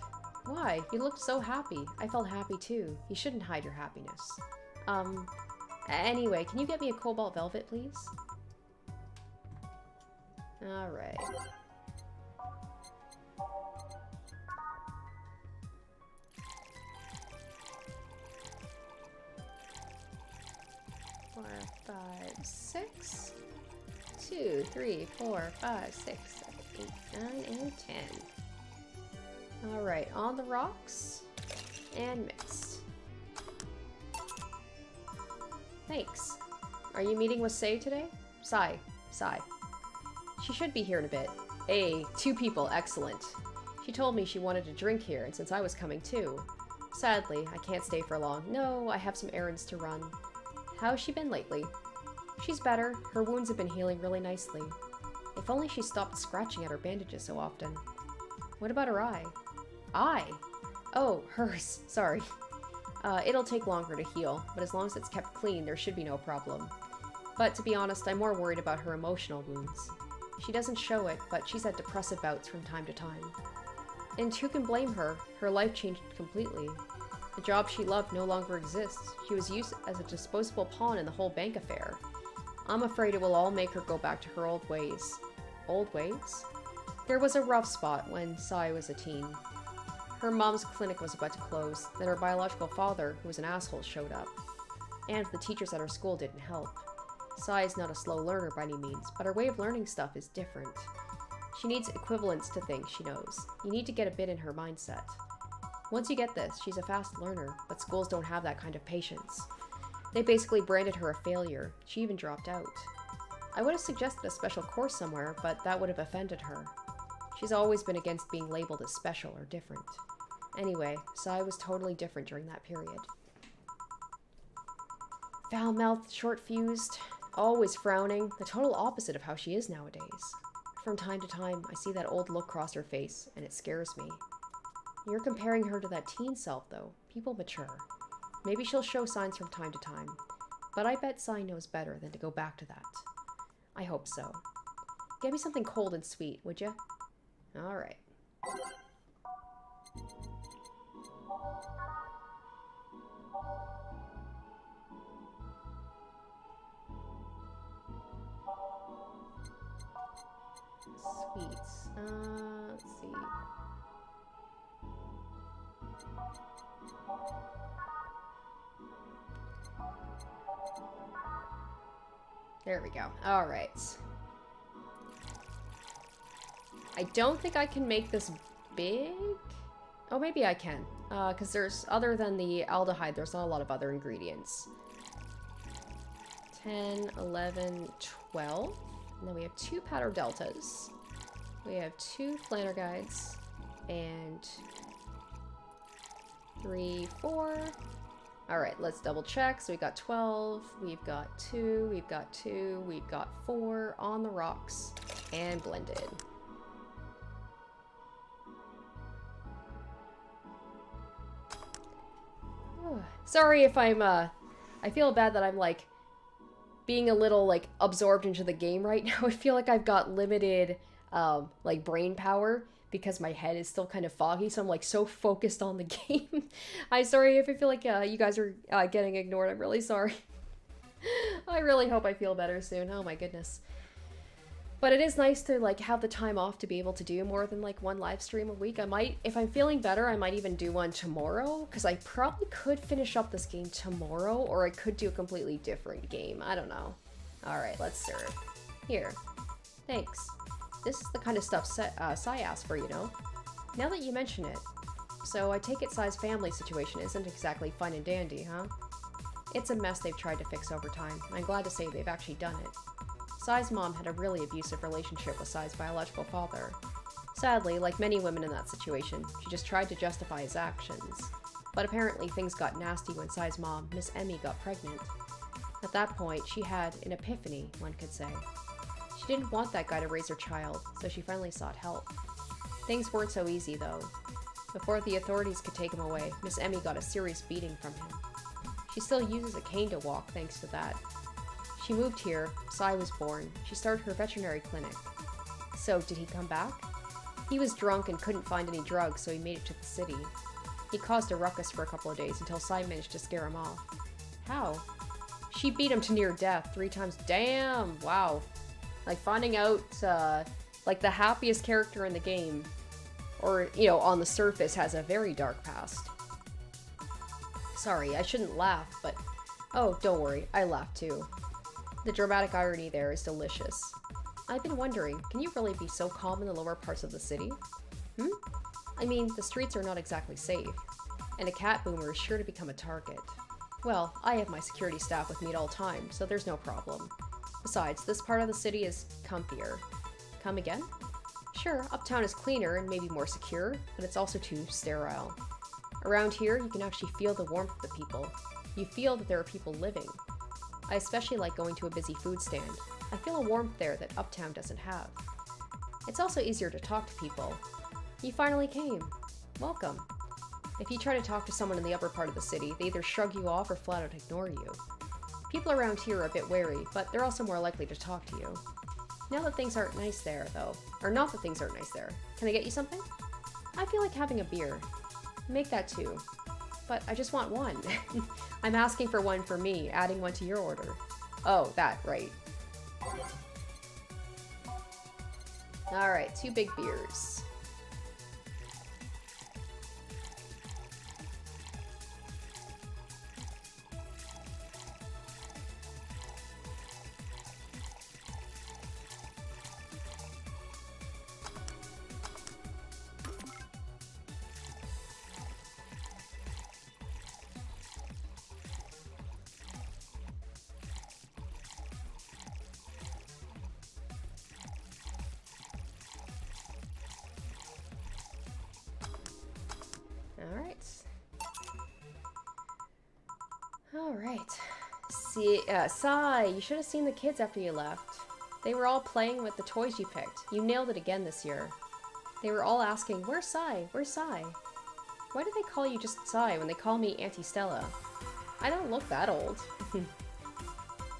Why? You looked so happy. I felt happy too. You shouldn't hide your happiness. Anyway, can you get me a cobalt velvet, please? Alright. Four, 5, 6. 2, 3, 4, 5, 6, 7, 8, 9, and 10. Alright, on the rocks. And mixed. Thanks. Are you meeting with Say today? Sai. She should be here in a bit. Hey, 2 people, excellent. She told me she wanted to drink here, and since I was coming too. Sadly, I can't stay for long. No, I have some errands to run. How's she been lately? She's better. Her wounds have been healing really nicely. If only she stopped scratching at her bandages so often. What about her eye? Eye? Oh, hers. Sorry. It'll take longer to heal, but as long as it's kept clean, there should be no problem. But to be honest, I'm more worried about her emotional wounds. She doesn't show it, but she's had depressive bouts from time to time. And who can blame her? Her life changed completely. The job she loved no longer exists. She was used as a disposable pawn in the whole bank affair. I'm afraid it will all make her go back to her old ways. Old ways? There was a rough spot when Sai was a teen. Her mom's clinic was about to close, then her biological father, who was an asshole, showed up. And the teachers at her school didn't help. Sai is not a slow learner by any means, but her way of learning stuff is different. She needs equivalence to things she knows. You need to get a bit in her mindset. Once you get this, she's a fast learner, but schools don't have that kind of patience. They basically branded her a failure. She even dropped out. I would have suggested a special course somewhere, but that would have offended her. She's always been against being labeled as special or different. Anyway, Sai was totally different during that period. Foul-mouthed, short-fused, always frowning, the total opposite of how she is nowadays. From time to time, I see that old look cross her face, and it scares me. You're comparing her to that teen self, though. People mature. Maybe she'll show signs from time to time, but I bet Sai knows better than to go back to that. I hope so. Get me something cold and sweet, would you? Alright. Sweets. Let's see. There we go. Alright. I don't think I can make this big. Oh, maybe I can. Because there's, other than the aldehyde, there's not a lot of other ingredients. 10, 11, 12. And then we have 2 powder deltas. We have 2 flanner guides. And 3, 4. Alright, let's double check. So we got 12, we've got 2, we've got 2, we've got 4 on the rocks. And blended. Sorry if I'm, I feel bad that I'm, like, being a little, like, absorbed into the game right now. I feel like I've got limited, like, brain power because my head is still kind of foggy, so I'm, like, so focused on the game. I'm sorry if I feel like, you guys are, getting ignored. I'm really sorry. I really hope I feel better soon. Oh my goodness. But it is nice to, like, have the time off to be able to do more than, like, 1 live stream a week. I might, if I'm feeling better, I might even do one tomorrow, because I probably could finish up this game tomorrow, or I could do a completely different game. I don't know. Alright, let's serve. Here. Thanks. This is the kind of stuff Sai asked for, you know? Now that you mention it. So I take it Sai's family situation isn't exactly fun and dandy, huh? It's a mess they've tried to fix over time. I'm glad to say they've actually done it. Sai's mom had a really abusive relationship with Sai's biological father. Sadly, like many women in that situation, she just tried to justify his actions. But apparently things got nasty when Sai's mom, Miss Emmy, got pregnant. At that point, she had an epiphany, one could say. She didn't want that guy to raise her child, so she finally sought help. Things weren't so easy, though. Before the authorities could take him away, Miss Emmy got a serious beating from him. She still uses a cane to walk thanks to that. She moved here, Sai was born. She started her veterinary clinic. So, did he come back? He was drunk and couldn't find any drugs, so he made it to the city. He caused a ruckus for a couple of days until Sai managed to scare him off. How? She beat him to near death 3 times. Damn! Wow. Like, finding out, like, the happiest character in the game, or, you know, on the surface, has a very dark past. Sorry, I shouldn't laugh, but... Oh, don't worry, I laugh too. The dramatic irony there is delicious. I've been wondering, can you really be so calm in the lower parts of the city? I mean, the streets are not exactly safe, and a cat boomer is sure to become a target. Well, I have my security staff with me at all times, so there's no problem. Besides, this part of the city is comfier. Come again? Sure, uptown is cleaner and maybe more secure, but it's also too sterile. Around here, you can actually feel the warmth of the people. You feel that there are people living. I especially like going to a busy food stand. I feel a warmth there that uptown doesn't have. It's also easier to talk to people. You finally came. Welcome. If you try to talk to someone in the upper part of the city, they either shrug you off or flat out ignore you. People around here are a bit wary, but they're also more likely to talk to you. Now that things aren't nice there, though, or not that things aren't nice there, can I get you something? I feel like having a beer. Make that too. But I just want one. I'm asking for one for me, adding one to your order. Oh, that, right. Alright, 2 big beers. Alright. See, Sai, you should have seen the kids after you left. They were all playing with the toys you picked. You nailed it again this year. They were all asking, where's Sai? Where's Sai? Why do they call you just Sai when they call me Auntie Stella? I don't look that old.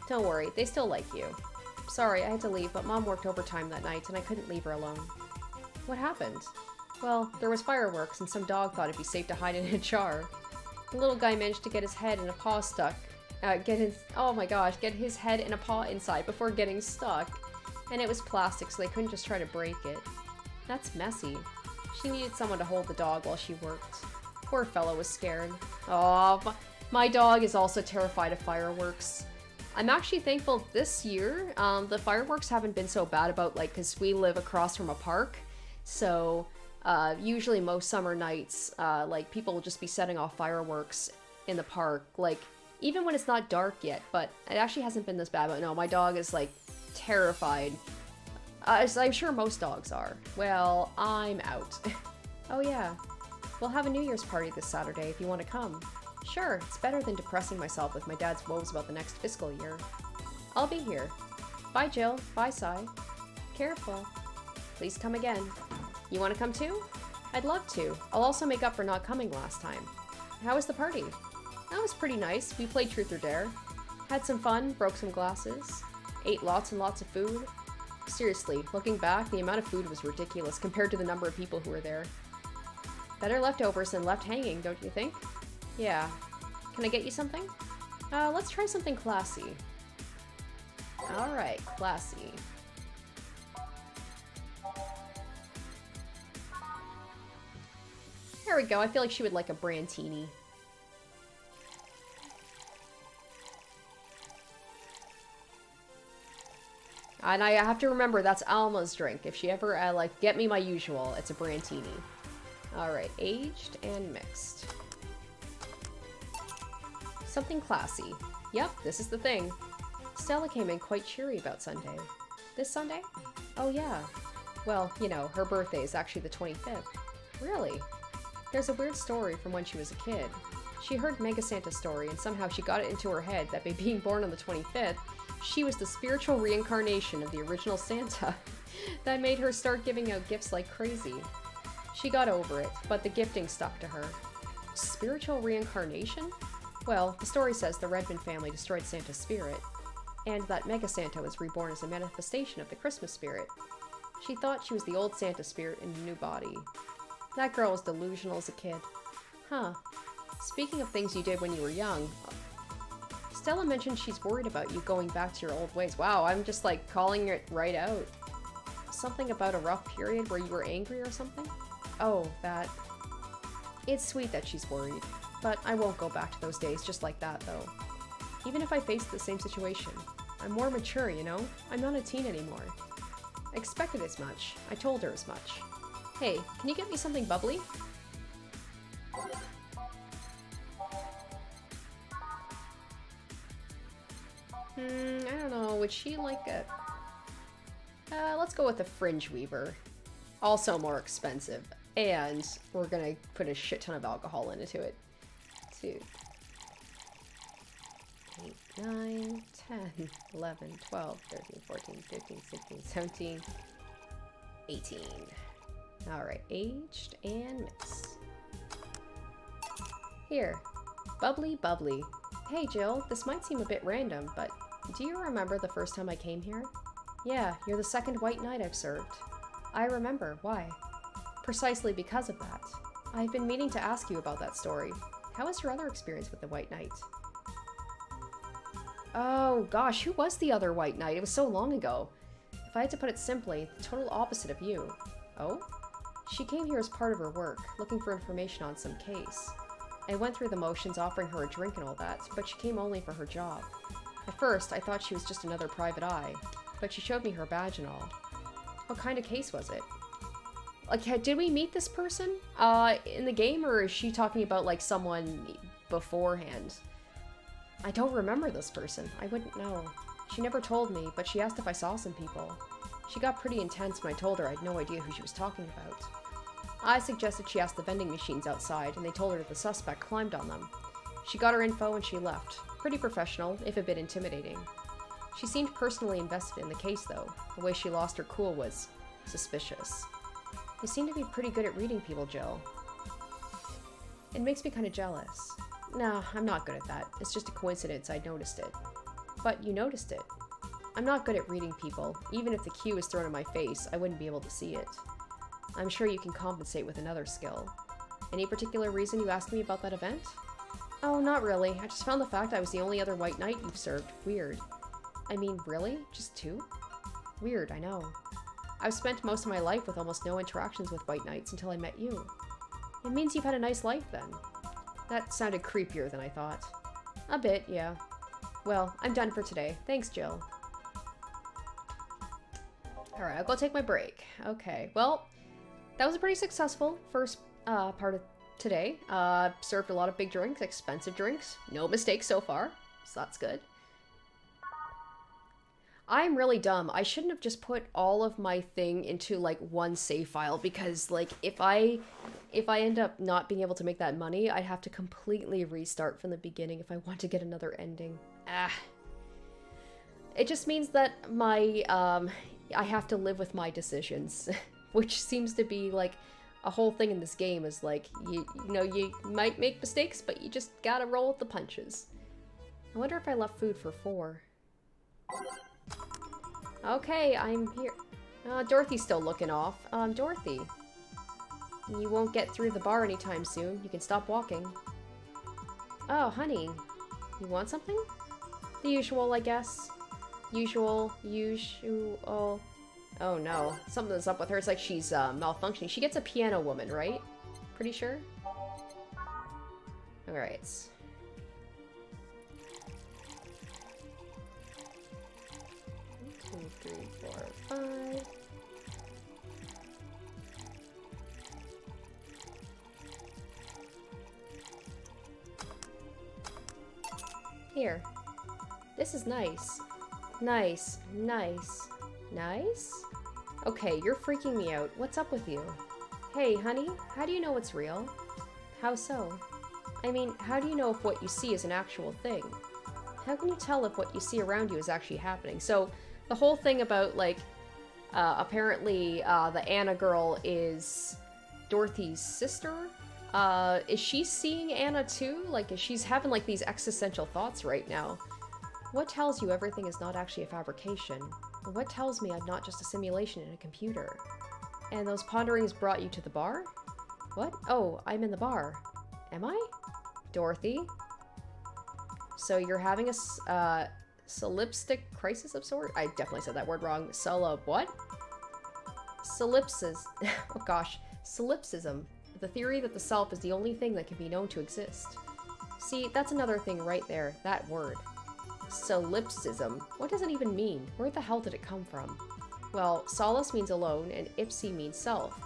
Don't worry, they still like you. Sorry, I had to leave, but Mom worked overtime that night and I couldn't leave her alone. What happened? Well, there was fireworks and some dog thought it'd be safe to hide in a jar. The little guy managed to get his head in a paw stuck. Get his head in a paw inside before getting stuck. And it was plastic, so they couldn't just try to break it. That's messy. She needed someone to hold the dog while she worked. Poor fellow was scared. Oh, my dog is also terrified of fireworks. I'm actually thankful this year, the fireworks haven't been so bad about, like, because we live across from a park. So usually most summer nights, like people will just be setting off fireworks in the park, like even when it's not dark yet, but it actually hasn't been this bad. But no, my dog is like terrified. As I'm sure most dogs are. Well, I'm out. Oh yeah, we'll have a New Year's party this Saturday if you want to come. Sure, it's better than depressing myself with my dad's woes about the next fiscal year. I'll be here. Bye, Jill. Bye, Sai. Careful. Please come again. You want to come too? I'd love to. I'll also make up for not coming last time. How was the party? That was pretty nice. We played Truth or Dare. Had some fun, broke some glasses. Ate lots and lots of food. Seriously, looking back, the amount of food was ridiculous compared to the number of people who were there. Better leftovers than left hanging, don't you think? Yeah. Can I get you something? Let's try something classy. Alright, classy. There we go, I feel like she would like a Brantini. And I have to remember, that's Alma's drink. If she ever, like, get me my usual, it's a Brantini. Alright, aged and mixed. Something classy. Yep, this is the thing. Stella came in quite cheery about Sunday. This Sunday? Oh yeah. Well, you know, her birthday is actually the 25th. Really? There's a weird story from when she was a kid. She heard Mega Santa's story, and somehow she got it into her head that by being born on the 25th, she was the spiritual reincarnation of the original Santa. That made her start giving out gifts like crazy. She got over it, but the gifting stuck to her. Spiritual reincarnation? Well, the story says the Redmond family destroyed Santa's spirit, and that Mega Santa was reborn as a manifestation of the Christmas spirit. She thought she was the old Santa spirit in a new body. That girl was delusional as a kid. Huh. Speaking of things you did when you were young, Stella mentioned she's worried about you going back to your old ways. Wow, I'm just like calling it right out. Something about a rough period where you were angry or something? Oh, that. It's sweet that she's worried, but I won't go back to those days just like that, though. Even if I face the same situation. I'm more mature, you know? I'm not a teen anymore. I expected as much. I told her as much. Hey, can you get me something bubbly? I don't know. Would she like a... let's go with a Fringe Weaver. Also more expensive. And we're gonna put a shit ton of alcohol into it. 2, 8, 9, 10, 11, 12, 13, 14, 15, 16, 17, 18. Alright, aged and mixed. Here. Bubbly, bubbly. Hey Jill, this might seem a bit random, but do you remember the first time I came here? Yeah, you're the second white knight I've served. I remember. Why? Precisely because of that. I've been meaning to ask you about that story. How was your other experience with the White Knight? Oh gosh, who was the other White Knight? It was so long ago. If I had to put it simply, the total opposite of you. Oh? She came here as part of her work, looking for information on some case. I went through the motions offering her a drink and all that, but she came only for her job. At first, I thought she was just another private eye, but she showed me her badge and all. What kind of case was it? Like, did we meet this person in the game, or is she talking about, like, someone beforehand? I don't remember this person. I wouldn't know. She never told me, but she asked if I saw some people. She got pretty intense when I told her I had no idea who she was talking about. I suggested she ask the vending machines outside, and they told her that the suspect climbed on them. She got her info and she left. Pretty professional, if a bit intimidating. She seemed personally invested in the case, though. The way she lost her cool was suspicious. You seem to be pretty good at reading people, Jill. It makes me kind of jealous. Nah, I'm not good at that. It's just a coincidence I noticed it. But you noticed it. I'm not good at reading people. Even if the cue is thrown in my face, I wouldn't be able to see it. I'm sure you can compensate with another skill. Any particular reason you asked me about that event? Oh, not really. I just found the fact I was the only other white knight you've served weird. I mean, really? Just 2? Weird, I know. I've spent most of my life with almost no interactions with white knights until I met you. It means you've had a nice life, then. That sounded creepier than I thought. A bit, yeah. Well, I'm done for today. Thanks, Jill. Alright, I'll go take my break. Okay, well, that was a pretty successful first part of today. Served a lot of big drinks, expensive drinks. No mistakes so far, so that's good. I'm really dumb. I shouldn't have just put all of my thing into like one save file, because like if I end up not being able to make that money, I'd have to completely restart from the beginning if I want to get another ending. It just means that my I have to live with my decisions, which seems to be like a whole thing in this game. Is like you know, you might make mistakes, but you just gotta roll with the punches. I wonder if I left food for 4. Okay, I'm here. Dorothy's still looking off. Dorothy, you won't get through the bar anytime soon. You can stop walking. Oh, honey, you want something? The usual, I guess. Usual. Oh no, something's up with her. It's like she's malfunctioning. She gets a piano woman, right? Pretty sure. All right. 1, 2, 3, 4, 5. Here. This is nice. Nice. Okay, you're freaking me out. What's up with you? Hey, honey, how do you know it's real? How so? I mean, how do you know if what you see is an actual thing? How can you tell if what you see around you is actually happening? So, the whole thing about, like, apparently, the Anna girl is Dorothy's sister. Is she seeing Anna too? Like, she's having, like, these existential thoughts right now. What tells you everything is not actually a fabrication? What tells me I'm not just a simulation in a computer? And those ponderings brought you to the bar? What? Oh, I'm in the bar. Am I? Dorothy? So you're having a, solipsistic crisis of sort? I definitely said that word wrong. What? Solipsis. Oh gosh. Solipsism. The theory that the self is the only thing that can be known to exist. See, that's another thing right there. That word. Solipsism. What does it even mean? Where the hell did it come from? Well, solus means alone, and ipsi means self.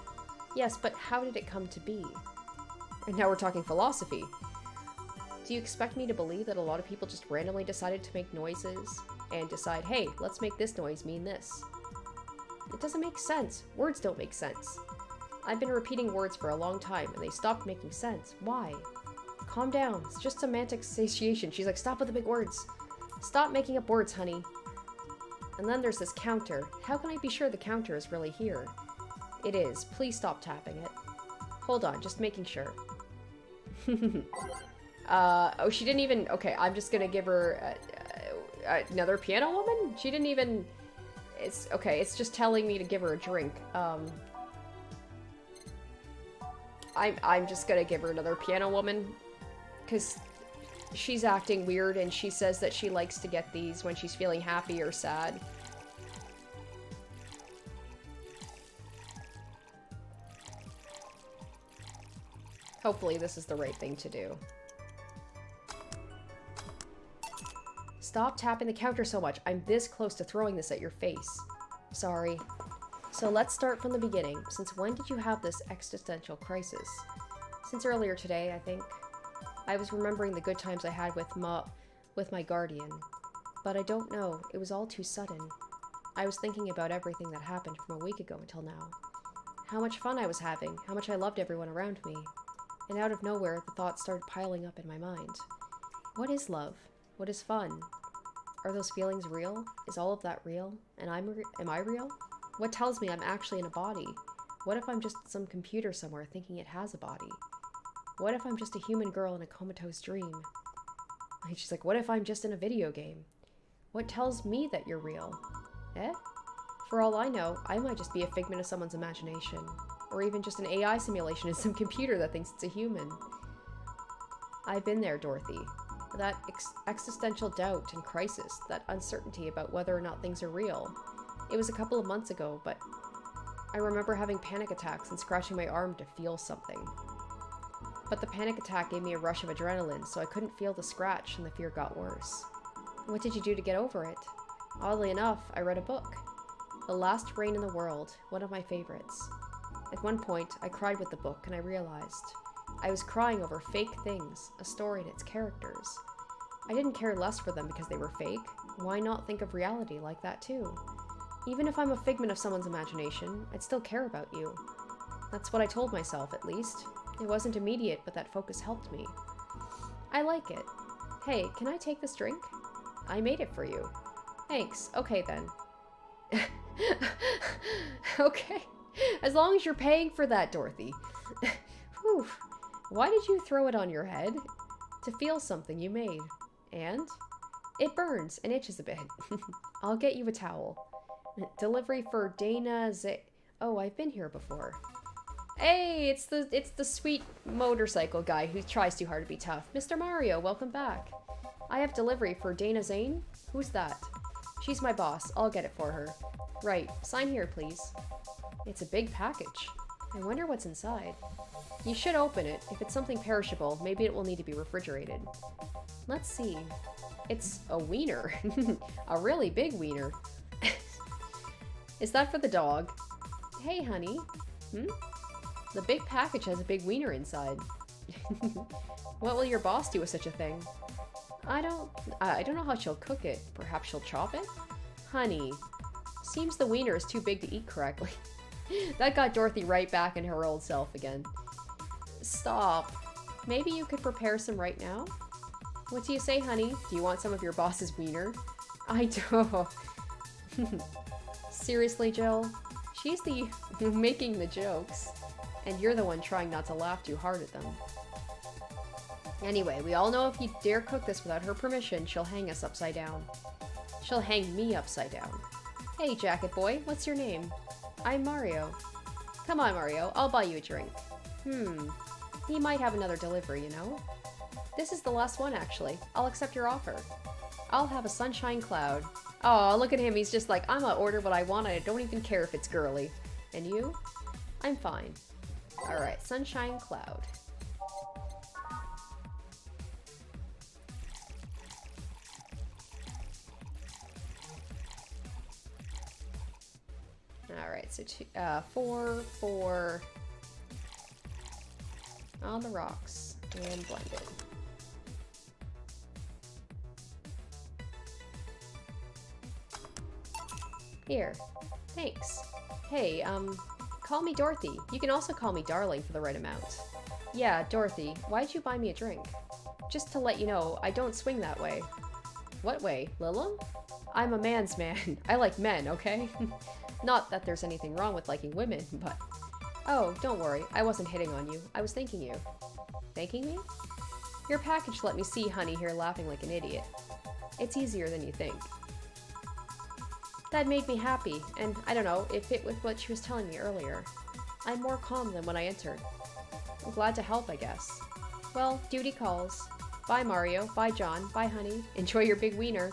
Yes, but how did it come to be? And now we're talking philosophy. Do you expect me to believe that a lot of people just randomly decided to make noises and decide, hey, let's make this noise mean this? It doesn't make sense. Words don't make sense. I've been repeating words for a long time, and they stopped making sense. Why? Calm down. It's just semantic satiation. She's like, stop with the big words. Stop making up words, honey. And then there's this counter. How can I be sure the counter is really here? It is. Please stop tapping it. Hold on, just making sure. Oh, she didn't even... Okay, I'm just gonna give her another piano woman? She didn't even... It's... Okay, it's just telling me to give her a drink. I'm just gonna give her another piano woman, because she's acting weird, and she says that she likes to get these when she's feeling happy or sad. Hopefully this is the right thing to do. Stop tapping the counter so much. I'm this close to throwing this at your face. Sorry. So let's start from the beginning. Since when did you have this existential crisis? Since earlier today, I think. I was remembering the good times I had with my guardian. But I don't know. It was all too sudden. I was thinking about everything that happened from a week ago until now. How much fun I was having. How much I loved everyone around me. And out of nowhere, the thoughts started piling up in my mind. What is love? What is fun? Are those feelings real? Is all of that real? And am I real? What tells me I'm actually in a body? What if I'm just some computer somewhere thinking it has a body? What if I'm just a human girl in a comatose dream? And she's like, what if I'm just in a video game? What tells me that you're real? Eh? For all I know, I might just be a figment of someone's imagination. Or even just an AI simulation in some computer that thinks it's a human. I've been there, Dorothy. That existential doubt and crisis, that uncertainty about whether or not things are real. It was a couple of months ago, but I remember having panic attacks and scratching my arm to feel something. But the panic attack gave me a rush of adrenaline, so I couldn't feel the scratch and the fear got worse. What did you do to get over it? Oddly enough, I read a book. The Last Rain in the World, one of my favorites. At one point, I cried with the book and I realized I was crying over fake things, a story and its characters. I didn't care less for them because they were fake. Why not think of reality like that too? Even if I'm a figment of someone's imagination, I'd still care about you. That's what I told myself, at least. It wasn't immediate, but that focus helped me. I like it. Hey, can I take this drink? I made it for you. Thanks. Okay, then. Okay. As long as you're paying for that, Dorothy. Whew. Why did you throw it on your head? To feel something you made. And? It burns and itches a bit. I'll get you a towel. Delivery for Dana Z... Oh, I've been here before. Hey, it's the sweet motorcycle guy who tries too hard to be tough. Mr. Mario, welcome back. I have delivery for Dana Zane. Who's that? She's my boss. I'll get it for her. Right. Sign here, please. It's a big package. I wonder what's inside. You should open it. If it's something perishable, maybe it will need to be refrigerated. Let's see. It's a wiener. A really big wiener. Is that for the dog? Hey, honey. The big package has a big wiener inside. What will your boss do with such a thing? I don't know how she'll cook it. Perhaps she'll chop it? Honey. Seems the wiener is too big to eat correctly. That got Dorothy right back in her old self again. Stop. Maybe you could prepare some right now? What do you say, honey? Do you want some of your boss's wiener? I don't. Seriously, Jill? She's the making the jokes. And you're the one trying not to laugh too hard at them. Anyway, we all know if you dare cook this without her permission, she'll hang us upside down. She'll hang me upside down. Hey, Jacket Boy, what's your name? I'm Mario. Come on, Mario, I'll buy you a drink. He might have another delivery, you know? This is the last one, actually. I'll accept your offer. I'll have a sunshine cloud. Oh, look at him, he's just like, I'm gonna order what I want, I don't even care if it's girly. And you? I'm fine. Alright, sunshine cloud. Alright, so 4 on the rocks and blended. Here. Thanks. Hey, call me Dorothy. You can also call me Darling for the right amount. Yeah, Dorothy, why'd you buy me a drink? Just to let you know, I don't swing that way. What way, Lilla? I'm a man's man. I like men, okay? Not that there's anything wrong with liking women, but... Oh, don't worry. I wasn't hitting on you. I was thanking you. Thanking me? Your package let me see Honey here laughing like an idiot. It's easier than you think. That made me happy, and I don't know, it fit with what she was telling me earlier. I'm more calm than when I entered. I'm glad to help, I guess. Well, duty calls. Bye, Mario. Bye, John. Bye, honey. Enjoy your big wiener.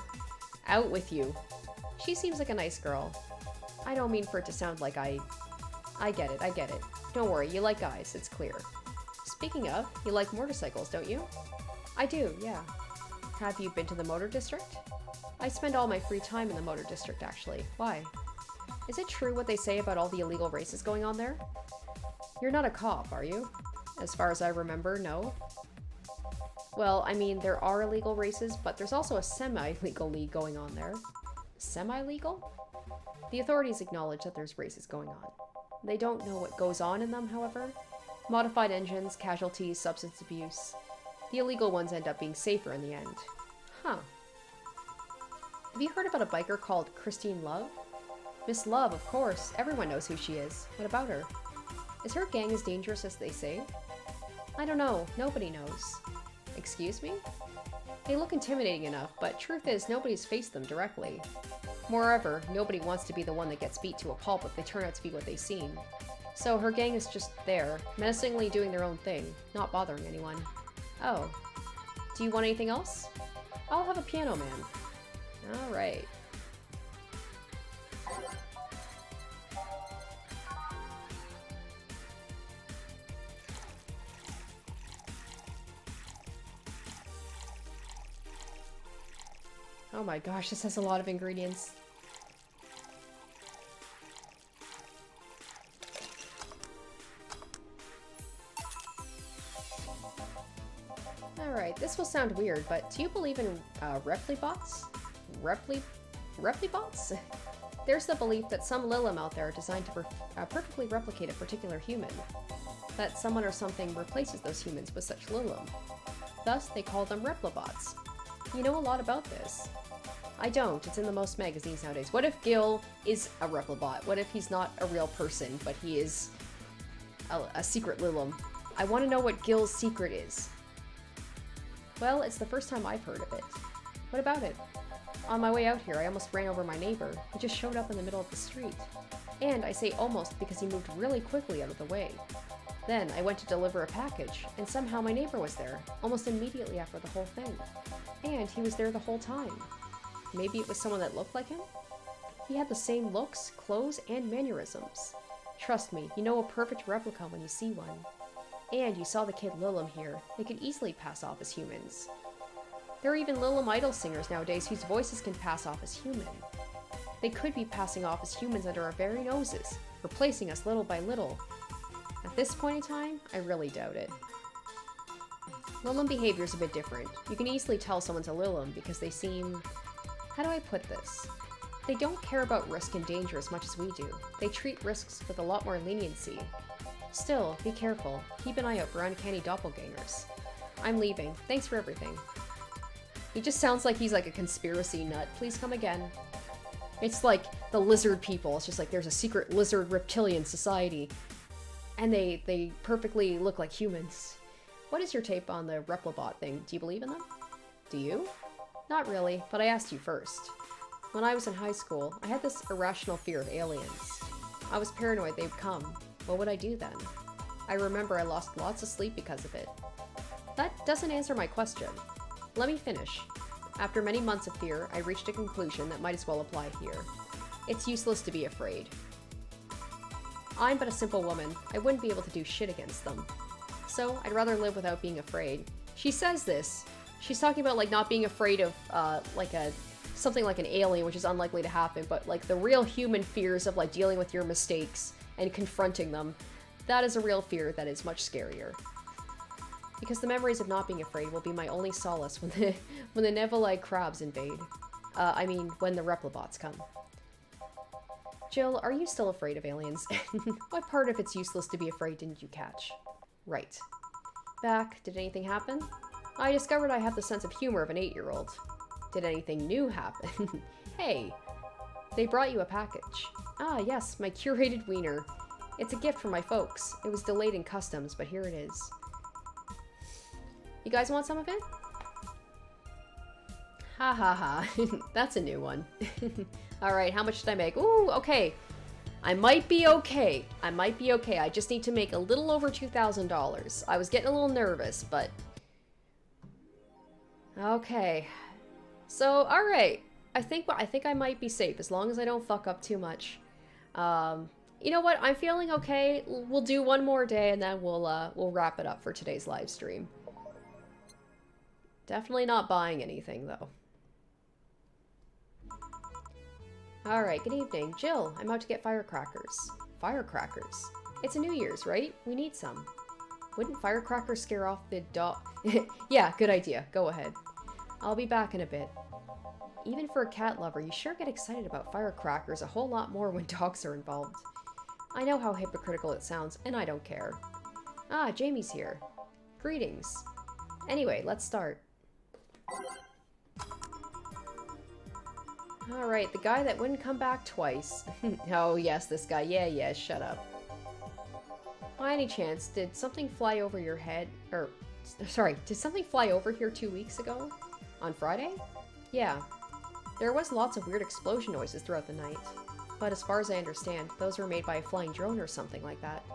Out with you. She seems like a nice girl. I don't mean for it to sound like I get it, I get it. Don't worry, you like guys, it's clear. Speaking of, you like motorcycles, don't you? I do, yeah. Have you been to the motor district? I spend all my free time in the motor district, actually. Why? Is it true what they say about all the illegal races going on there? You're not a cop, are you? As far as I remember, no. Well, I mean, there are illegal races, but there's also a semi-legal league going on there. Semi-legal? The authorities acknowledge that there's races going on. They don't know what goes on in them, however. Modified engines, casualties, substance abuse. The illegal ones end up being safer in the end. Huh. Have you heard about a biker called Christine Love? Miss Love, of course. Everyone knows who she is. What about her? Is her gang as dangerous as they say? I don't know. Nobody knows. Excuse me? They look intimidating enough, but truth is nobody's faced them directly. Moreover, nobody wants to be the one that gets beat to a pulp if they turn out to be what they seem. So her gang is just there, menacingly doing their own thing, not bothering anyone. Oh. Do you want anything else? I'll have a piano man. Alright. Oh my gosh, this has a lot of ingredients. Alright, this will sound weird, but do you believe in replibots? Replibots? There's the belief that some Lilim out there are designed to perfectly replicate a particular human. That someone or something replaces those humans with such Lilim. Thus, they call them replibots. You know a lot about this. I don't. It's in the most magazines nowadays. What if Gil is a replibot? What if he's not a real person, but he is a secret Lilim? I want to know what Gil's secret is. Well, it's the first time I've heard of it. What about it? On my way out here, I almost ran over my neighbor. He just showed up in the middle of the street. And I say almost because he moved really quickly out of the way. Then I went to deliver a package, and somehow my neighbor was there, almost immediately after the whole thing. And he was there the whole time. Maybe it was someone that looked like him? He had the same looks, clothes, and mannerisms. Trust me, you know a perfect replica when you see one. And you saw the kid Lilim here. They could easily pass off as humans. There are even Lilim idol singers nowadays whose voices can pass off as human. They could be passing off as humans under our very noses, replacing us little by little. At this point in time, I really doubt it. Lilim behavior is a bit different. You can easily tell someone's a Lilim because they seem... How do I put this? They don't care about risk and danger as much as we do. They treat risks with a lot more leniency. Still, be careful. Keep an eye out for uncanny doppelgangers. I'm leaving. Thanks for everything. He just sounds like he's like a conspiracy nut. Please come again. It's like the lizard people. It's just like there's a secret lizard reptilian society. And they perfectly look like humans. What is your take on the replibot thing? Do you believe in them? Do you? Not really, but I asked you first. When I was in high school, I had this irrational fear of aliens. I was paranoid they would come. What would I do then? I remember I lost lots of sleep because of it. That doesn't answer my question. Let me finish. After many months of fear, I reached a conclusion that might as well apply here. It's useless to be afraid. I'm but a simple woman. I wouldn't be able to do shit against them. So, I'd rather live without being afraid. She says this. She's talking about, like, not being afraid of, something like an alien, which is unlikely to happen, but, like, the real human fears of, like, dealing with your mistakes and confronting them. That is a real fear that is much scarier. Because the memories of not being afraid will be my only solace when the Nevelite crabs invade. When the replibots come. Jill, are you still afraid of aliens? What part of it's useless to be afraid didn't you catch? Right. Back, did anything happen? I discovered I have the sense of humor of an 8-year-old. Did anything new happen? Hey, they brought you a package. Ah, yes, my curated wiener. It's a gift from my folks. It was delayed in customs, but here it is. You guys want some of it? Ha ha ha. That's a new one. Alright, how much did I make? Ooh, okay. I might be okay. I just need to make a little over $2,000. I was getting a little nervous, but... Okay. So, alright. I think I might be safe, as long as I don't fuck up too much. You know what? I'm feeling okay. We'll do one more day, and then we'll wrap it up for today's live stream. Definitely not buying anything, though. Alright, good evening. Jill, I'm out to get firecrackers. Firecrackers? It's a New Year's, right? We need some. Wouldn't firecrackers scare off the dog? Yeah, good idea. Go ahead. I'll be back in a bit. Even for a cat lover, you sure get excited about firecrackers a whole lot more when dogs are involved. I know how hypocritical it sounds, and I don't care. Ah, Jamie's here. Greetings. Anyway, let's start. Alright, the guy that wouldn't come back twice. Oh yes, this guy. Yeah, shut up. By any chance, did something fly over your head? Did something fly over here 2 weeks ago? On Friday? Yeah. There was lots of weird explosion noises throughout the night. But as far as I understand, those were made by a flying drone or something like that.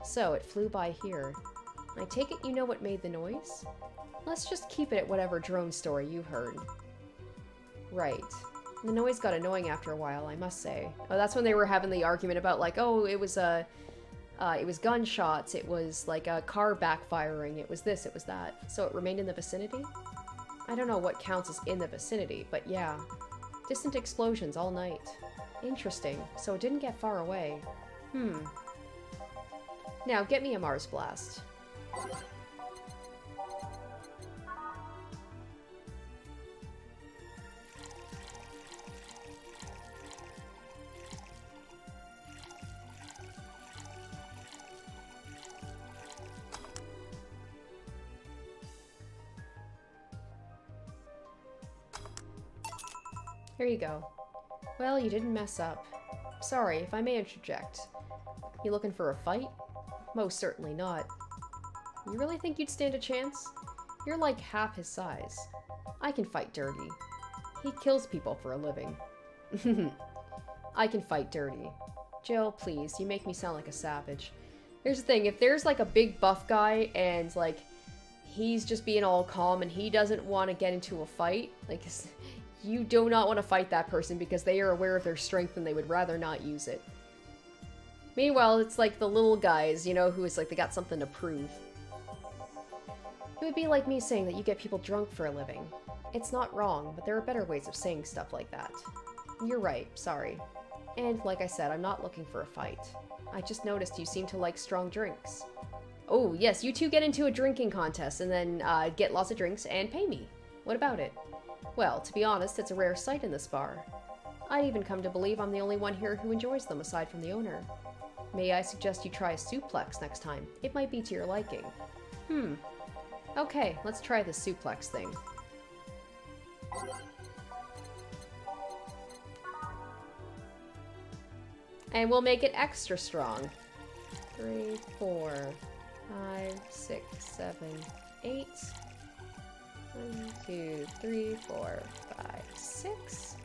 So, it flew by here. I take it you know what made the noise? Let's just keep it at whatever drone story you heard. Right. The noise got annoying after a while, I must say. Oh, that's when they were having the argument about, like, oh, it was gunshots, it was, like, a car backfiring, it was this, it was that. So it remained in the vicinity? I don't know what counts as in the vicinity, but yeah. Distant explosions all night. Interesting. So it didn't get far away. Now, get me a Mars Blast. Here you go. Well, you didn't mess up. Sorry, if I may interject. You looking for a fight? Most certainly not. You really think you'd stand a chance? You're like half his size. I can fight dirty. He kills people for a living. I can fight dirty. Jill, please, you make me sound like a savage. Here's the thing, if there's like a big buff guy and like he's just being all calm and he doesn't want to get into a fight, like you do not want to fight that person because they are aware of their strength and they would rather not use it. Meanwhile, it's like the little guys, you know, who is like they got something to prove. It would be like me saying that you get people drunk for a living. It's not wrong, but there are better ways of saying stuff like that. You're right, sorry. And like I said, I'm not looking for a fight. I just noticed you seem to like strong drinks. Oh, yes, you two get into a drinking contest and then get lots of drinks and pay me. What about it? Well, to be honest, it's a rare sight in this bar. I even come to believe I'm the only one here who enjoys them aside from the owner. May I suggest you try a suplex next time? It might be to your liking. Okay, let's try the suplex thing. And we'll make it extra strong. 3, 4, 5, 6, 7, 8. 1, 2, 3, 4, 5, 6.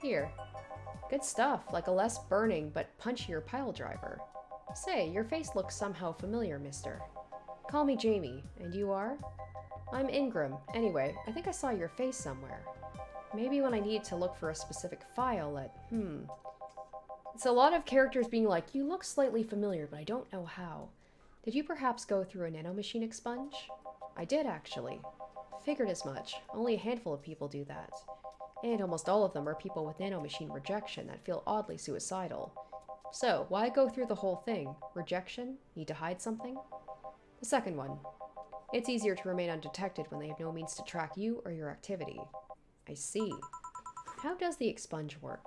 Here. Good stuff, like a less burning but punchier pile driver. Say, your face looks somehow familiar, mister. Call me Jamie, and you are? I'm Ingram. Anyway, I think I saw your face somewhere. Maybe when I need to look for a specific file at, It's a lot of characters being like, you look slightly familiar, but I don't know how. Did you perhaps go through a nanomachine expunge? I did, actually. Figured as much. Only a handful of people do that. And almost all of them are people with nanomachine rejection that feel oddly suicidal. So, why go through the whole thing? Rejection? Need to hide something? The second one. It's easier to remain undetected when they have no means to track you or your activity. I see. How does the expunge work?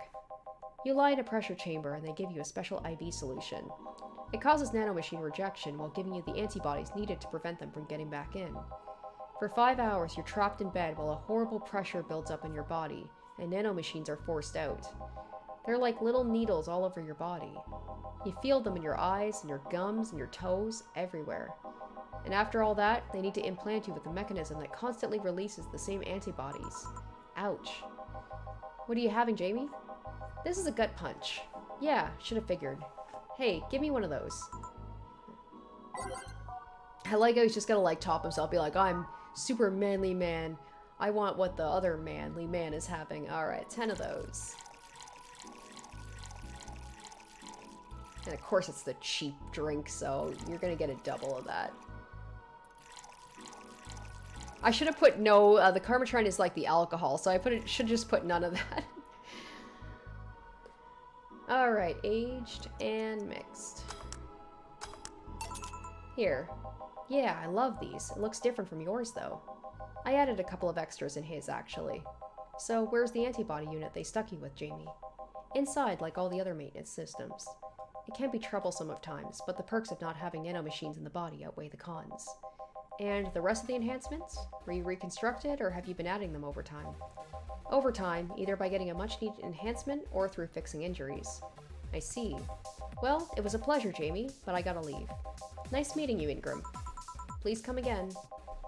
You lie in a pressure chamber and they give you a special IV solution. It causes nanomachine rejection while giving you the antibodies needed to prevent them from getting back in. For 5 hours, you're trapped in bed while a horrible pressure builds up in your body, and nanomachines are forced out. They're like little needles all over your body. You feel them in your eyes, and your gums, and your toes, everywhere. And after all that, they need to implant you with a mechanism that constantly releases the same antibodies. Ouch. What are you having, Jamie? This is a gut punch. Yeah, should have figured. Hey, give me one of those. I like how he's just gonna like top himself, be like, I'm super manly man. I want what the other manly man is having. Alright, 10 of those. And of course it's the cheap drink, so you're gonna get a double of that. I should have put no, the Karmatron is like the alcohol, so I should just put none of that. Alright, aged and mixed. Here. Yeah, I love these. It looks different from yours, though. I added a couple of extras in his, actually. So, where's the antibody unit they stuck you with, Jamie? Inside, like all the other maintenance systems. It can be troublesome at times, but the perks of not having nanomachines in the body outweigh the cons. And the rest of the enhancements? Were you reconstructed, or have you been adding them over time? Over time, either by getting a much-needed enhancement, or through fixing injuries. I see. Well, it was a pleasure, Jamie, but I gotta leave. Nice meeting you, Ingram. Please come again.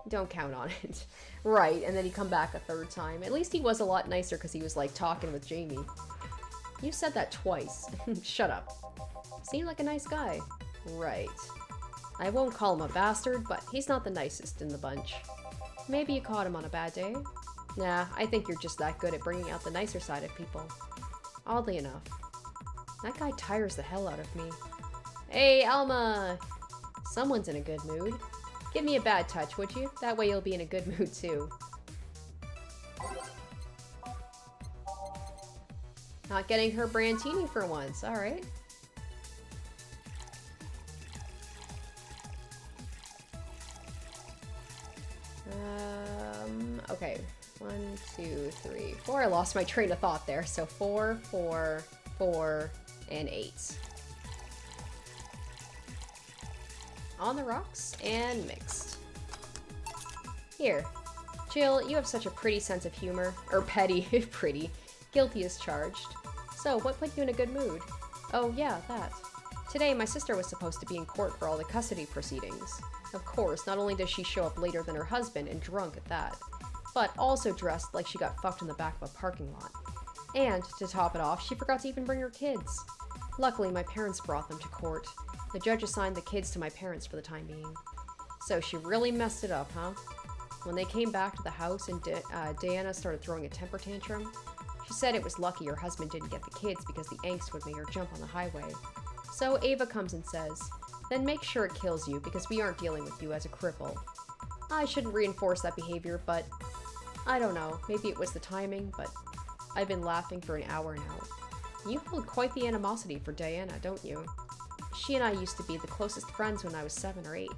Don't count on it. Right, and then he'd come back a third time. At least he was a lot nicer because he was, like, talking with Jamie. You said that twice. Shut up. Seemed like a nice guy. Right. I won't call him a bastard, but he's not the nicest in the bunch. Maybe you caught him on a bad day? Nah, I think you're just that good at bringing out the nicer side of people. Oddly enough. That guy tires the hell out of me. Hey, Alma! Someone's in a good mood. Give me a bad touch, would you? That way you'll be in a good mood, too. Not getting her Brantini for once, alright. Okay. 1, 2, 3, 4. I lost my train of thought there. So 4, 4, 4, and 8. on the rocks and mixed. Here. Jill, you have such a pretty sense of humor. Or petty, if pretty. Guilty as charged. So, what put you in a good mood? Oh, yeah, that. Today, my sister was supposed to be in court for all the custody proceedings. Of course, not only does she show up later than her husband, and drunk at that, but also dressed like she got fucked in the back of a parking lot. And, to top it off, she forgot to even bring her kids. Luckily, my parents brought them to court. The judge assigned the kids to my parents for the time being. So she really messed it up, huh? When they came back to the house and Diana started throwing a temper tantrum, she said it was lucky her husband didn't get the kids because the angst would make her jump on the highway. So Ava comes and says, "Then make sure it kills you because we aren't dealing with you as a cripple." I shouldn't reinforce that behavior, but I don't know, maybe it was the timing, but I've been laughing for an hour now. You hold quite the animosity for Diana, don't you? She and I used to be the closest friends when I was 7 or 8.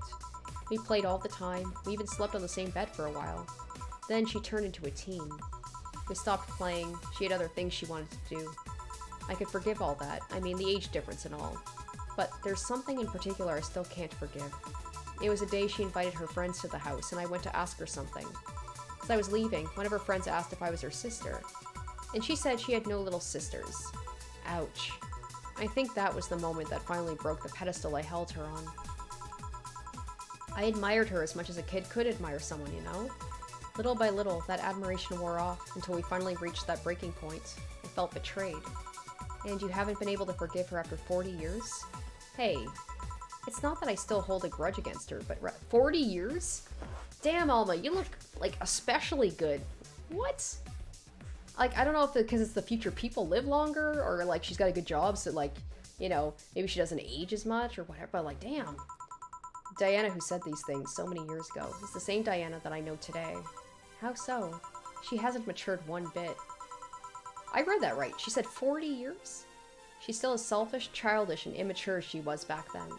We played all the time, we even slept on the same bed for a while. Then she turned into a teen. We stopped playing, she had other things she wanted to do. I could forgive all that, I mean the age difference and all. But there's something in particular I still can't forgive. It was a day she invited her friends to the house and I went to ask her something. As I was leaving, one of her friends asked if I was her sister. And she said she had no little sisters. Ouch. I think that was the moment that finally broke the pedestal I held her on. I admired her as much as a kid could admire someone, you know? Little by little, that admiration wore off until we finally reached that breaking point. I felt betrayed. And you haven't been able to forgive her after 40 years? Hey, it's not that I still hold a grudge against her, but 40 years? Damn, Alma, you look, like, especially good. What? Like, I don't know if because it's the future people live longer, or, like, she's got a good job, so, like, you know, maybe she doesn't age as much, or whatever, but, like, damn. Diana, who said these things so many years ago, is the same Diana that I know today. How so? She hasn't matured one bit. I read that right. She said 40 years? She's still as selfish, childish, and immature as she was back then.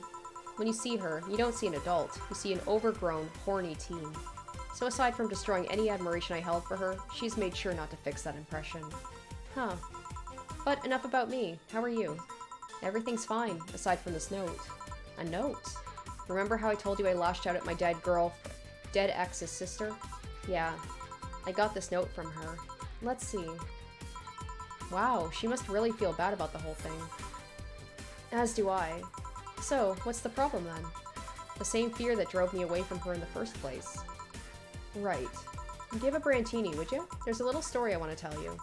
When you see her, you don't see an adult. You see an overgrown, horny teen. So aside from destroying any admiration I held for her, she's made sure not to fix that impression. Huh. But enough about me. How are you? Everything's fine, aside from this note. A note? Remember how I told you I lashed out at my dead ex's sister? Yeah. I got this note from her. Let's see. Wow, she must really feel bad about the whole thing. As do I. So, what's the problem then? The same fear that drove me away from her in the first place. Right. Give a Brantini, would you? There's a little story I want to tell you.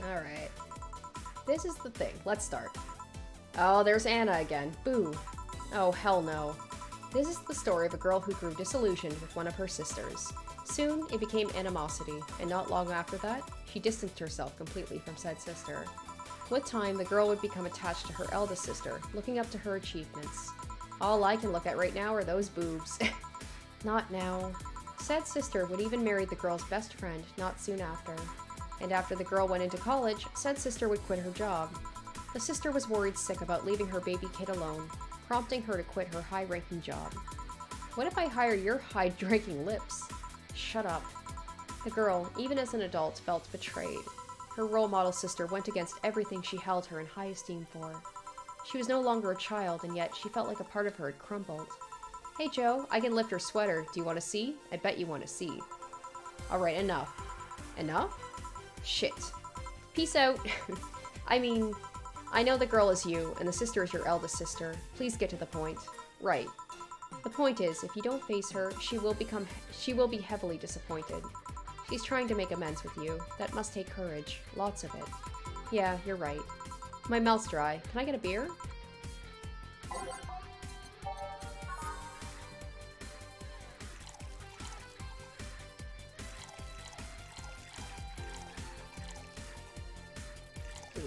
Alright. This is the thing. Let's start. Oh, there's Anna again. Boo. Oh, hell no. This is the story of a girl who grew disillusioned with one of her sisters. Soon, it became animosity, and not long after that, she distanced herself completely from said sister. With time, the girl would become attached to her eldest sister, looking up to her achievements. All I can look at right now are those boobs. Not now. Said sister would even marry the girl's best friend not soon after. And after the girl went into college, said sister would quit her job. The sister was worried sick about leaving her baby kid alone, prompting her to quit her high-ranking job. What if I hire your high-ranking lips? Shut up. The girl, even as an adult, felt betrayed. Her role model sister went against everything she held her in high esteem for. She was no longer a child, and yet she felt like a part of her had crumbled. Hey Joe, I can lift her sweater. Do you want to see? I bet you want to see. Alright, enough. Enough? Shit. Peace out. I mean, I know the girl is you, and the sister is your eldest sister. Please get to the point. Right. The point is, if you don't face her, she will be heavily disappointed. She's trying to make amends with you. That must take courage. Lots of it. Yeah, you're right. My mouth's dry. Can I get a beer? Two,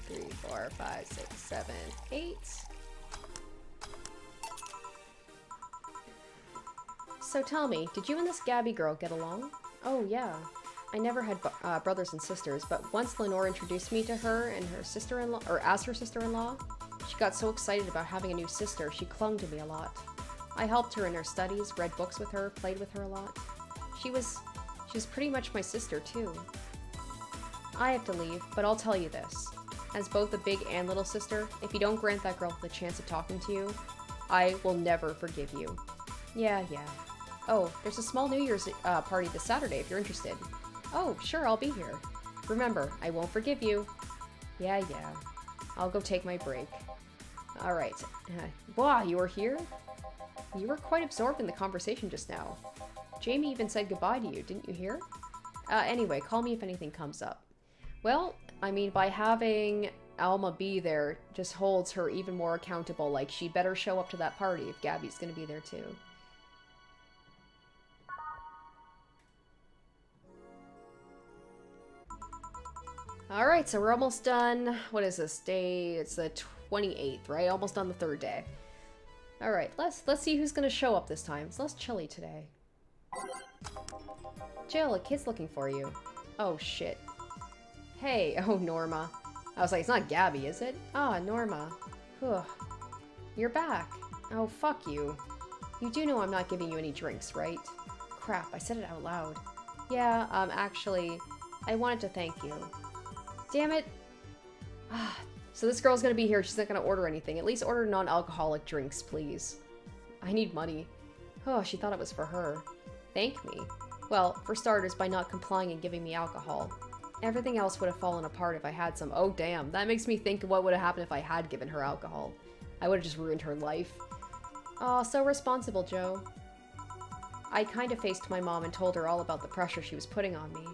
three, four, 5, 6, 7, 8. So tell me, did you and this Gabby girl get along? Oh, yeah. I never had brothers and sisters, but once Lenore introduced me to her and her sister-in-law, or as her sister-in-law, she got so excited about having a new sister, she clung to me a lot. I helped her in her studies, read books with her, played with her a lot. She was pretty much my sister, too. I have to leave, but I'll tell you this. As both a big and little sister, if you don't grant that girl the chance of talking to you, I will never forgive you. Yeah. Oh, there's a small New Year's party this Saturday if you're interested. Oh, sure, I'll be here. Remember, I won't forgive you. Yeah. I'll go take my break. Alright. Wow, you were here? You were quite absorbed in the conversation just now. Jamie even said goodbye to you, didn't you hear? Anyway, call me if anything comes up. Well, I mean, by having Alma be there just holds her even more accountable. Like, she'd better show up to that party if Gabby's gonna be there too. Alright, so we're almost done. What is this day? It's the 28th, right? Almost on the 3rd day. Alright, let's see who's gonna show up this time. It's less chilly today. Jill, a kid's looking for you. Oh, shit. Hey, oh, Norma. I was like, it's not Gabby, is it? Ah, Norma. Whew. You're back. Oh, fuck you. You do know I'm not giving you any drinks, right? Crap, I said it out loud. Yeah, actually, I wanted to thank you. Damn it. So this girl's gonna be here, she's not gonna order anything. At least order non-alcoholic drinks, please. I need money. Oh, she thought it was for her. Thank me. Well, for starters, by not complying and giving me alcohol. Everything else would have fallen apart if I had some. Oh, damn. That makes me think of what would have happened if I had given her alcohol. I would have just ruined her life. Aw, so responsible, Joe. I kind of faced my mom and told her all about the pressure she was putting on me.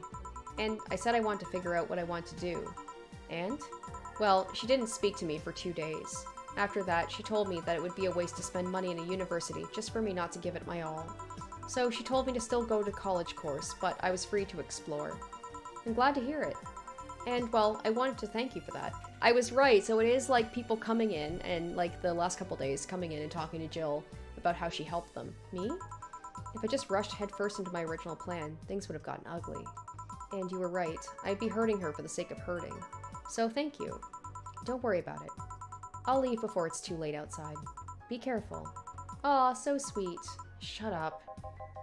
And I said I wanted to figure out what I want to do. And? Well, she didn't speak to me for 2 days. After that, she told me that it would be a waste to spend money in a university just for me not to give it my all. So she told me to still go to college course, but I was free to explore. I'm glad to hear it. And, well, I wanted to thank you for that. I was right, so it is like people coming in, and like the last couple days, coming in and talking to Jill about how she helped them. Me? If I just rushed headfirst into my original plan, things would have gotten ugly. And you were right. I'd be hurting her for the sake of hurting. So thank you. Don't worry about it. I'll leave before it's too late outside. Be careful. Aw, so sweet. Shut up.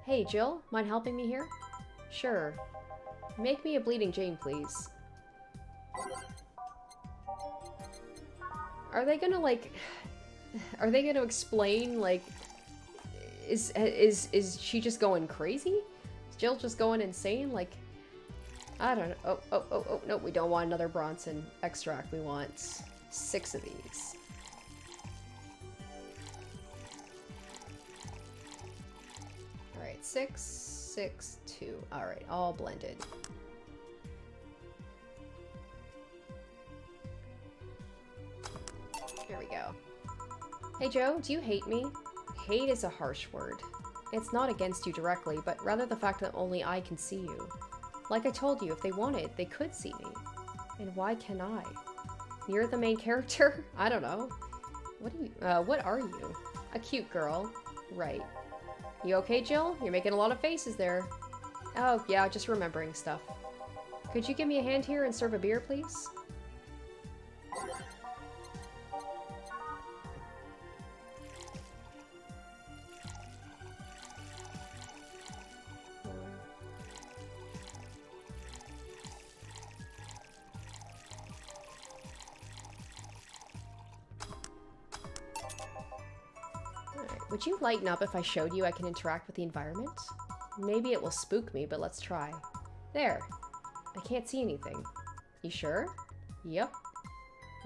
Hey, Jill, mind helping me here? Sure. Make me a Bleeding Jane, please. Are they gonna, like... Are they gonna explain, like... Is she just going crazy? Is Jill just going insane? Like... I don't know. Oh, no, we don't want another Bronson extract. We want 6 of these. Alright, 6, 6, 2. Alright, all blended. There we go. Hey Joe, do you hate me? Hate is a harsh word. It's not against you directly, but rather the fact that only I can see you. Like I told you, if they wanted, they could see me. And why can't I? You're the main character? I don't know. What are you? A cute girl. Right. You okay, Jill? You're making a lot of faces there. Oh, yeah, just remembering stuff. Could you give me a hand here and serve a beer, please? Would you lighten up if I showed you I can interact with the environment? Maybe it will spook me, but let's try. There. I can't see anything. You sure? Yep.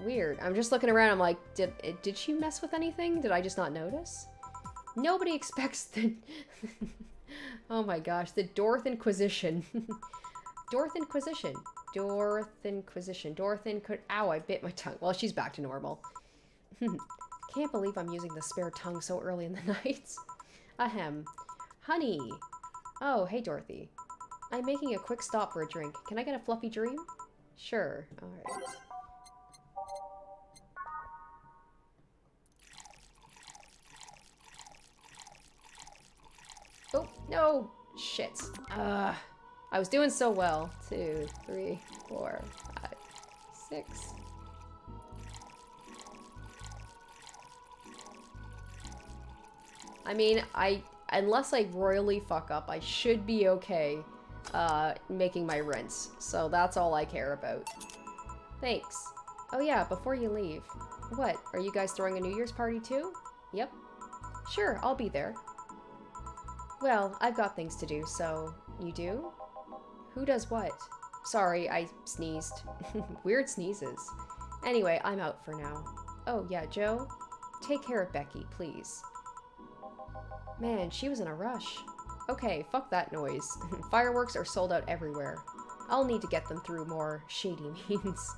Weird. I'm just looking around, I'm like, did she mess with anything? Did I just not notice? Nobody expects the... Oh my gosh, the Dorth Inquisition. Dorth Inquisition. Dorth Inquisition. Ow, I bit my tongue. Well, she's back to normal. Can't believe I'm using the spare tongue so early in the night. Ahem. Honey. Oh, hey Dorothy. I'm making a quick stop for a drink. Can I get a fluffy dream? Sure. Alright. Oh, no! Shit. I was doing so well. 2, 3, 4, 5, 6. I mean, unless I royally fuck up, I should be okay making my rents. So that's all I care about. Thanks. Oh yeah, before you leave. What, are you guys throwing a New Year's party too? Yep. Sure, I'll be there. Well, I've got things to do, so... You do? Who does what? Sorry, I sneezed. Weird sneezes. Anyway, I'm out for now. Oh, yeah, Joe? Take care of Becky, please. Man, she was in a rush. Okay, fuck that noise. Fireworks are sold out everywhere. I'll need to get them through more shady means.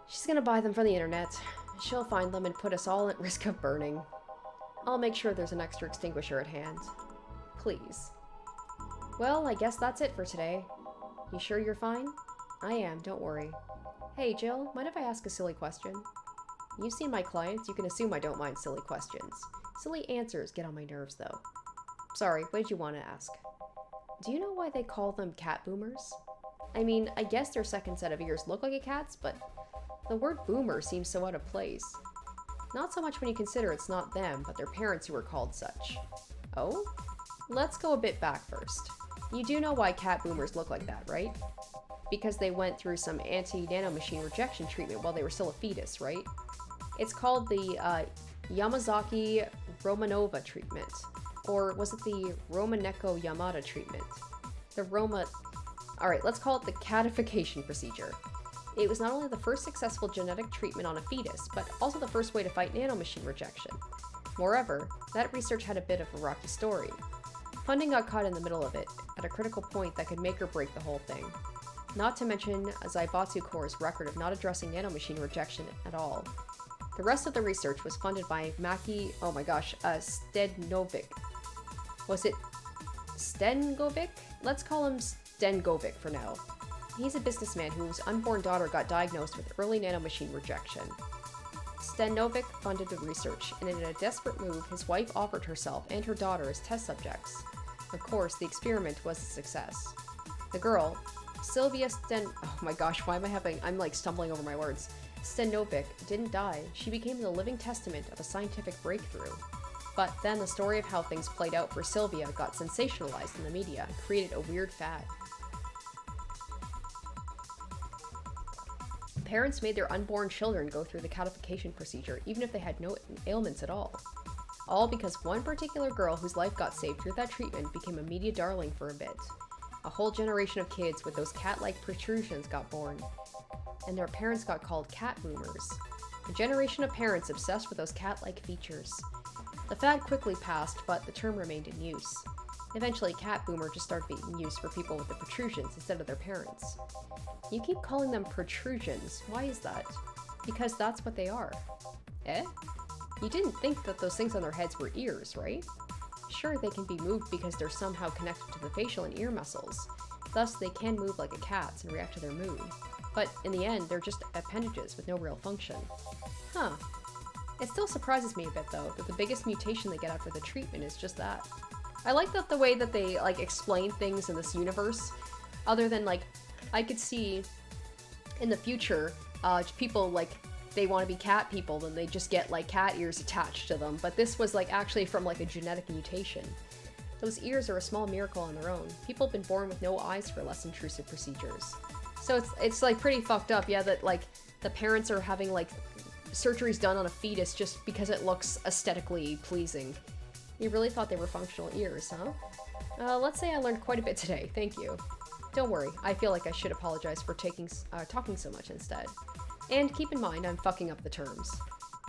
She's gonna buy them from the internet. She'll find them and put us all at risk of burning. I'll make sure there's an extra extinguisher at hand. Please. Well, I guess that's it for today. You sure you're fine? I am, don't worry. Hey, Jill, mind if I ask a silly question? You've seen my clients, you can assume I don't mind silly questions. Silly answers get on my nerves, though. Sorry, what did you want to ask? Do you know why they call them cat boomers? I mean, I guess their second set of ears look like a cat's, but the word boomer seems so out of place. Not so much when you consider it's not them, but their parents who were called such. Oh? Let's go a bit back first. You do know why cat boomers look like that, right? Because they went through some anti-nanomachine rejection treatment while they were still a fetus, right? It's called the Yamazaki Romanova treatment. Or was it the Romaneko Yamada treatment? Alright, let's call it the catification procedure. It was not only the first successful genetic treatment on a fetus, but also the first way to fight nanomachine rejection. Moreover, that research had a bit of a rocky story. Funding got caught in the middle of it, at a critical point that could make or break the whole thing. Not to mention Zaibatsu Corps' record of not addressing nanomachine rejection at all. The rest of the research was funded by Stednovic. Was it Stengovic? Let's call him Stengovic for now. He's a businessman whose unborn daughter got diagnosed with early nanomachine rejection. Stenovic funded the research, and in a desperate move, his wife offered herself and her daughter as test subjects. Of course, the experiment was a success. The girl, Sylvia I'm like stumbling over my words. Stenovic didn't die. She became the living testament of a scientific breakthrough. But then the story of how things played out for Sylvia got sensationalized in the media and created a weird fad. Parents made their unborn children go through the catification procedure even if they had no ailments at all. All because one particular girl whose life got saved through that treatment became a media darling for a bit. A whole generation of kids with those cat-like protrusions got born, and their parents got called cat boomers. A generation of parents obsessed with those cat-like features. The fad quickly passed, but the term remained in use. Eventually, cat boomer just started being used for people with the protrusions instead of their parents. You keep calling them protrusions. Why is that? Because that's what they are. Eh? You didn't think that those things on their heads were ears, right? Sure, they can be moved because they're somehow connected to the facial and ear muscles. Thus, they can move like a cat's and react to their mood. But in the end, they're just appendages with no real function. Huh. It still surprises me a bit, though, that the biggest mutation they get after the treatment is just that. I like that the way that they, like, explain things in this universe, other than, like, I could see in the future, people, like, they want to be cat people, then they just get, like, cat ears attached to them, but this was, like, actually from, like, a genetic mutation. Those ears are a small miracle on their own. People have been born with no eyes for less intrusive procedures. So it's like, pretty fucked up, yeah, that, like, the parents are having, like, surgeries done on a fetus just because it looks aesthetically pleasing. You really thought they were functional ears, huh? Let's say I learned quite a bit today, thank you. Don't worry, I feel like I should apologize for talking so much instead. And keep in mind, I'm fucking up the terms.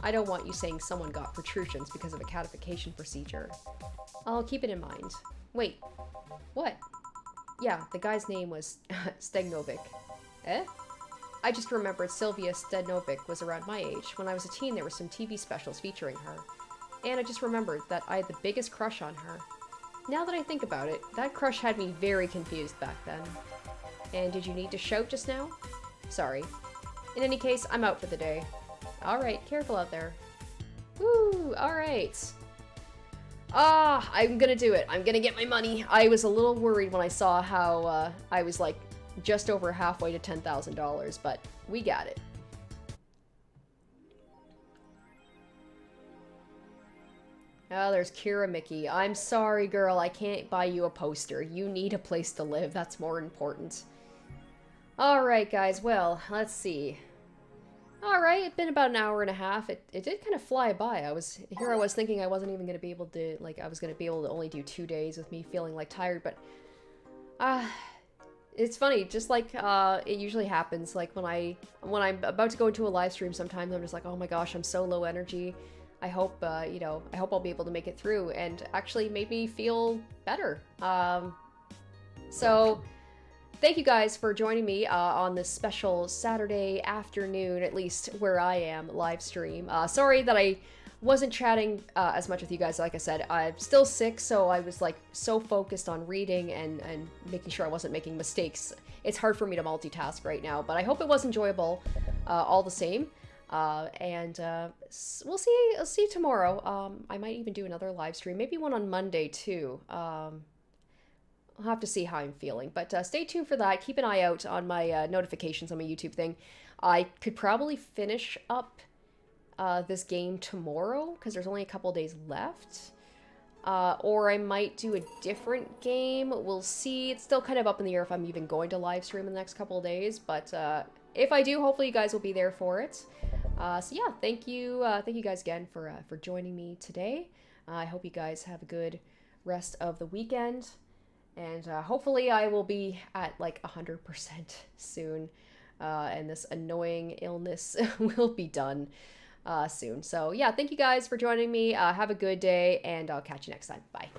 I don't want you saying someone got protrusions because of a catification procedure. I'll keep it in mind. Wait, what? Yeah, the guy's name was Stegnovic. Eh? I just remembered Sylvia Stednovic was around my age. When I was a teen, there were some TV specials featuring her. And I just remembered that I had the biggest crush on her. Now that I think about it, that crush had me very confused back then. And did you need to shout just now? Sorry. In any case, I'm out for the day. Alright, careful out there. Woo! Alright. Ah, I'm gonna do it. I'm gonna get my money. I was a little worried when I saw how I was like just over halfway to $10,000, but we got it. Oh, there's Kira Mickey. I'm sorry, girl. I can't buy you a poster. You need a place to live. That's more important. Alright, guys. Well, let's see. Alright, it's been about an hour and a half. It did kind of fly by. I was thinking I wasn't even going to be able to, like, I was going to be able to only do 2 days with me feeling, like, tired, but, it's funny, just like, it usually happens, like, when I'm about to go into a live stream, sometimes I'm just like, oh my gosh, I'm so low energy. I hope, you know, I hope I'll be able to make it through, and actually made me feel better. So, thank you guys for joining me on this special Saturday afternoon, at least where I am, live stream. Sorry that I wasn't chatting as much with you guys. Like I said, I'm still sick, so I was like so focused on reading and making sure I wasn't making mistakes. It's hard for me to multitask right now, but I hope it was enjoyable all the same. We'll see. I'll see you tomorrow. I might even do another live stream, maybe one on Monday too. I'll have to see how I'm feeling, but stay tuned for that. Keep an eye out on my notifications on my YouTube thing. I could probably finish up this game tomorrow because there's only a couple days left. Or I might do a different game. We'll see. It's still kind of up in the air if I'm even going to live stream in the next couple of days, but if I do, hopefully you guys will be there for it. So yeah, thank you guys again for joining me today. I hope you guys have a good rest of the weekend, and hopefully I will be at like 100% soon, and this annoying illness will be done soon. So yeah, thank you guys for joining me. Have a good day, and I'll catch you next time. Bye.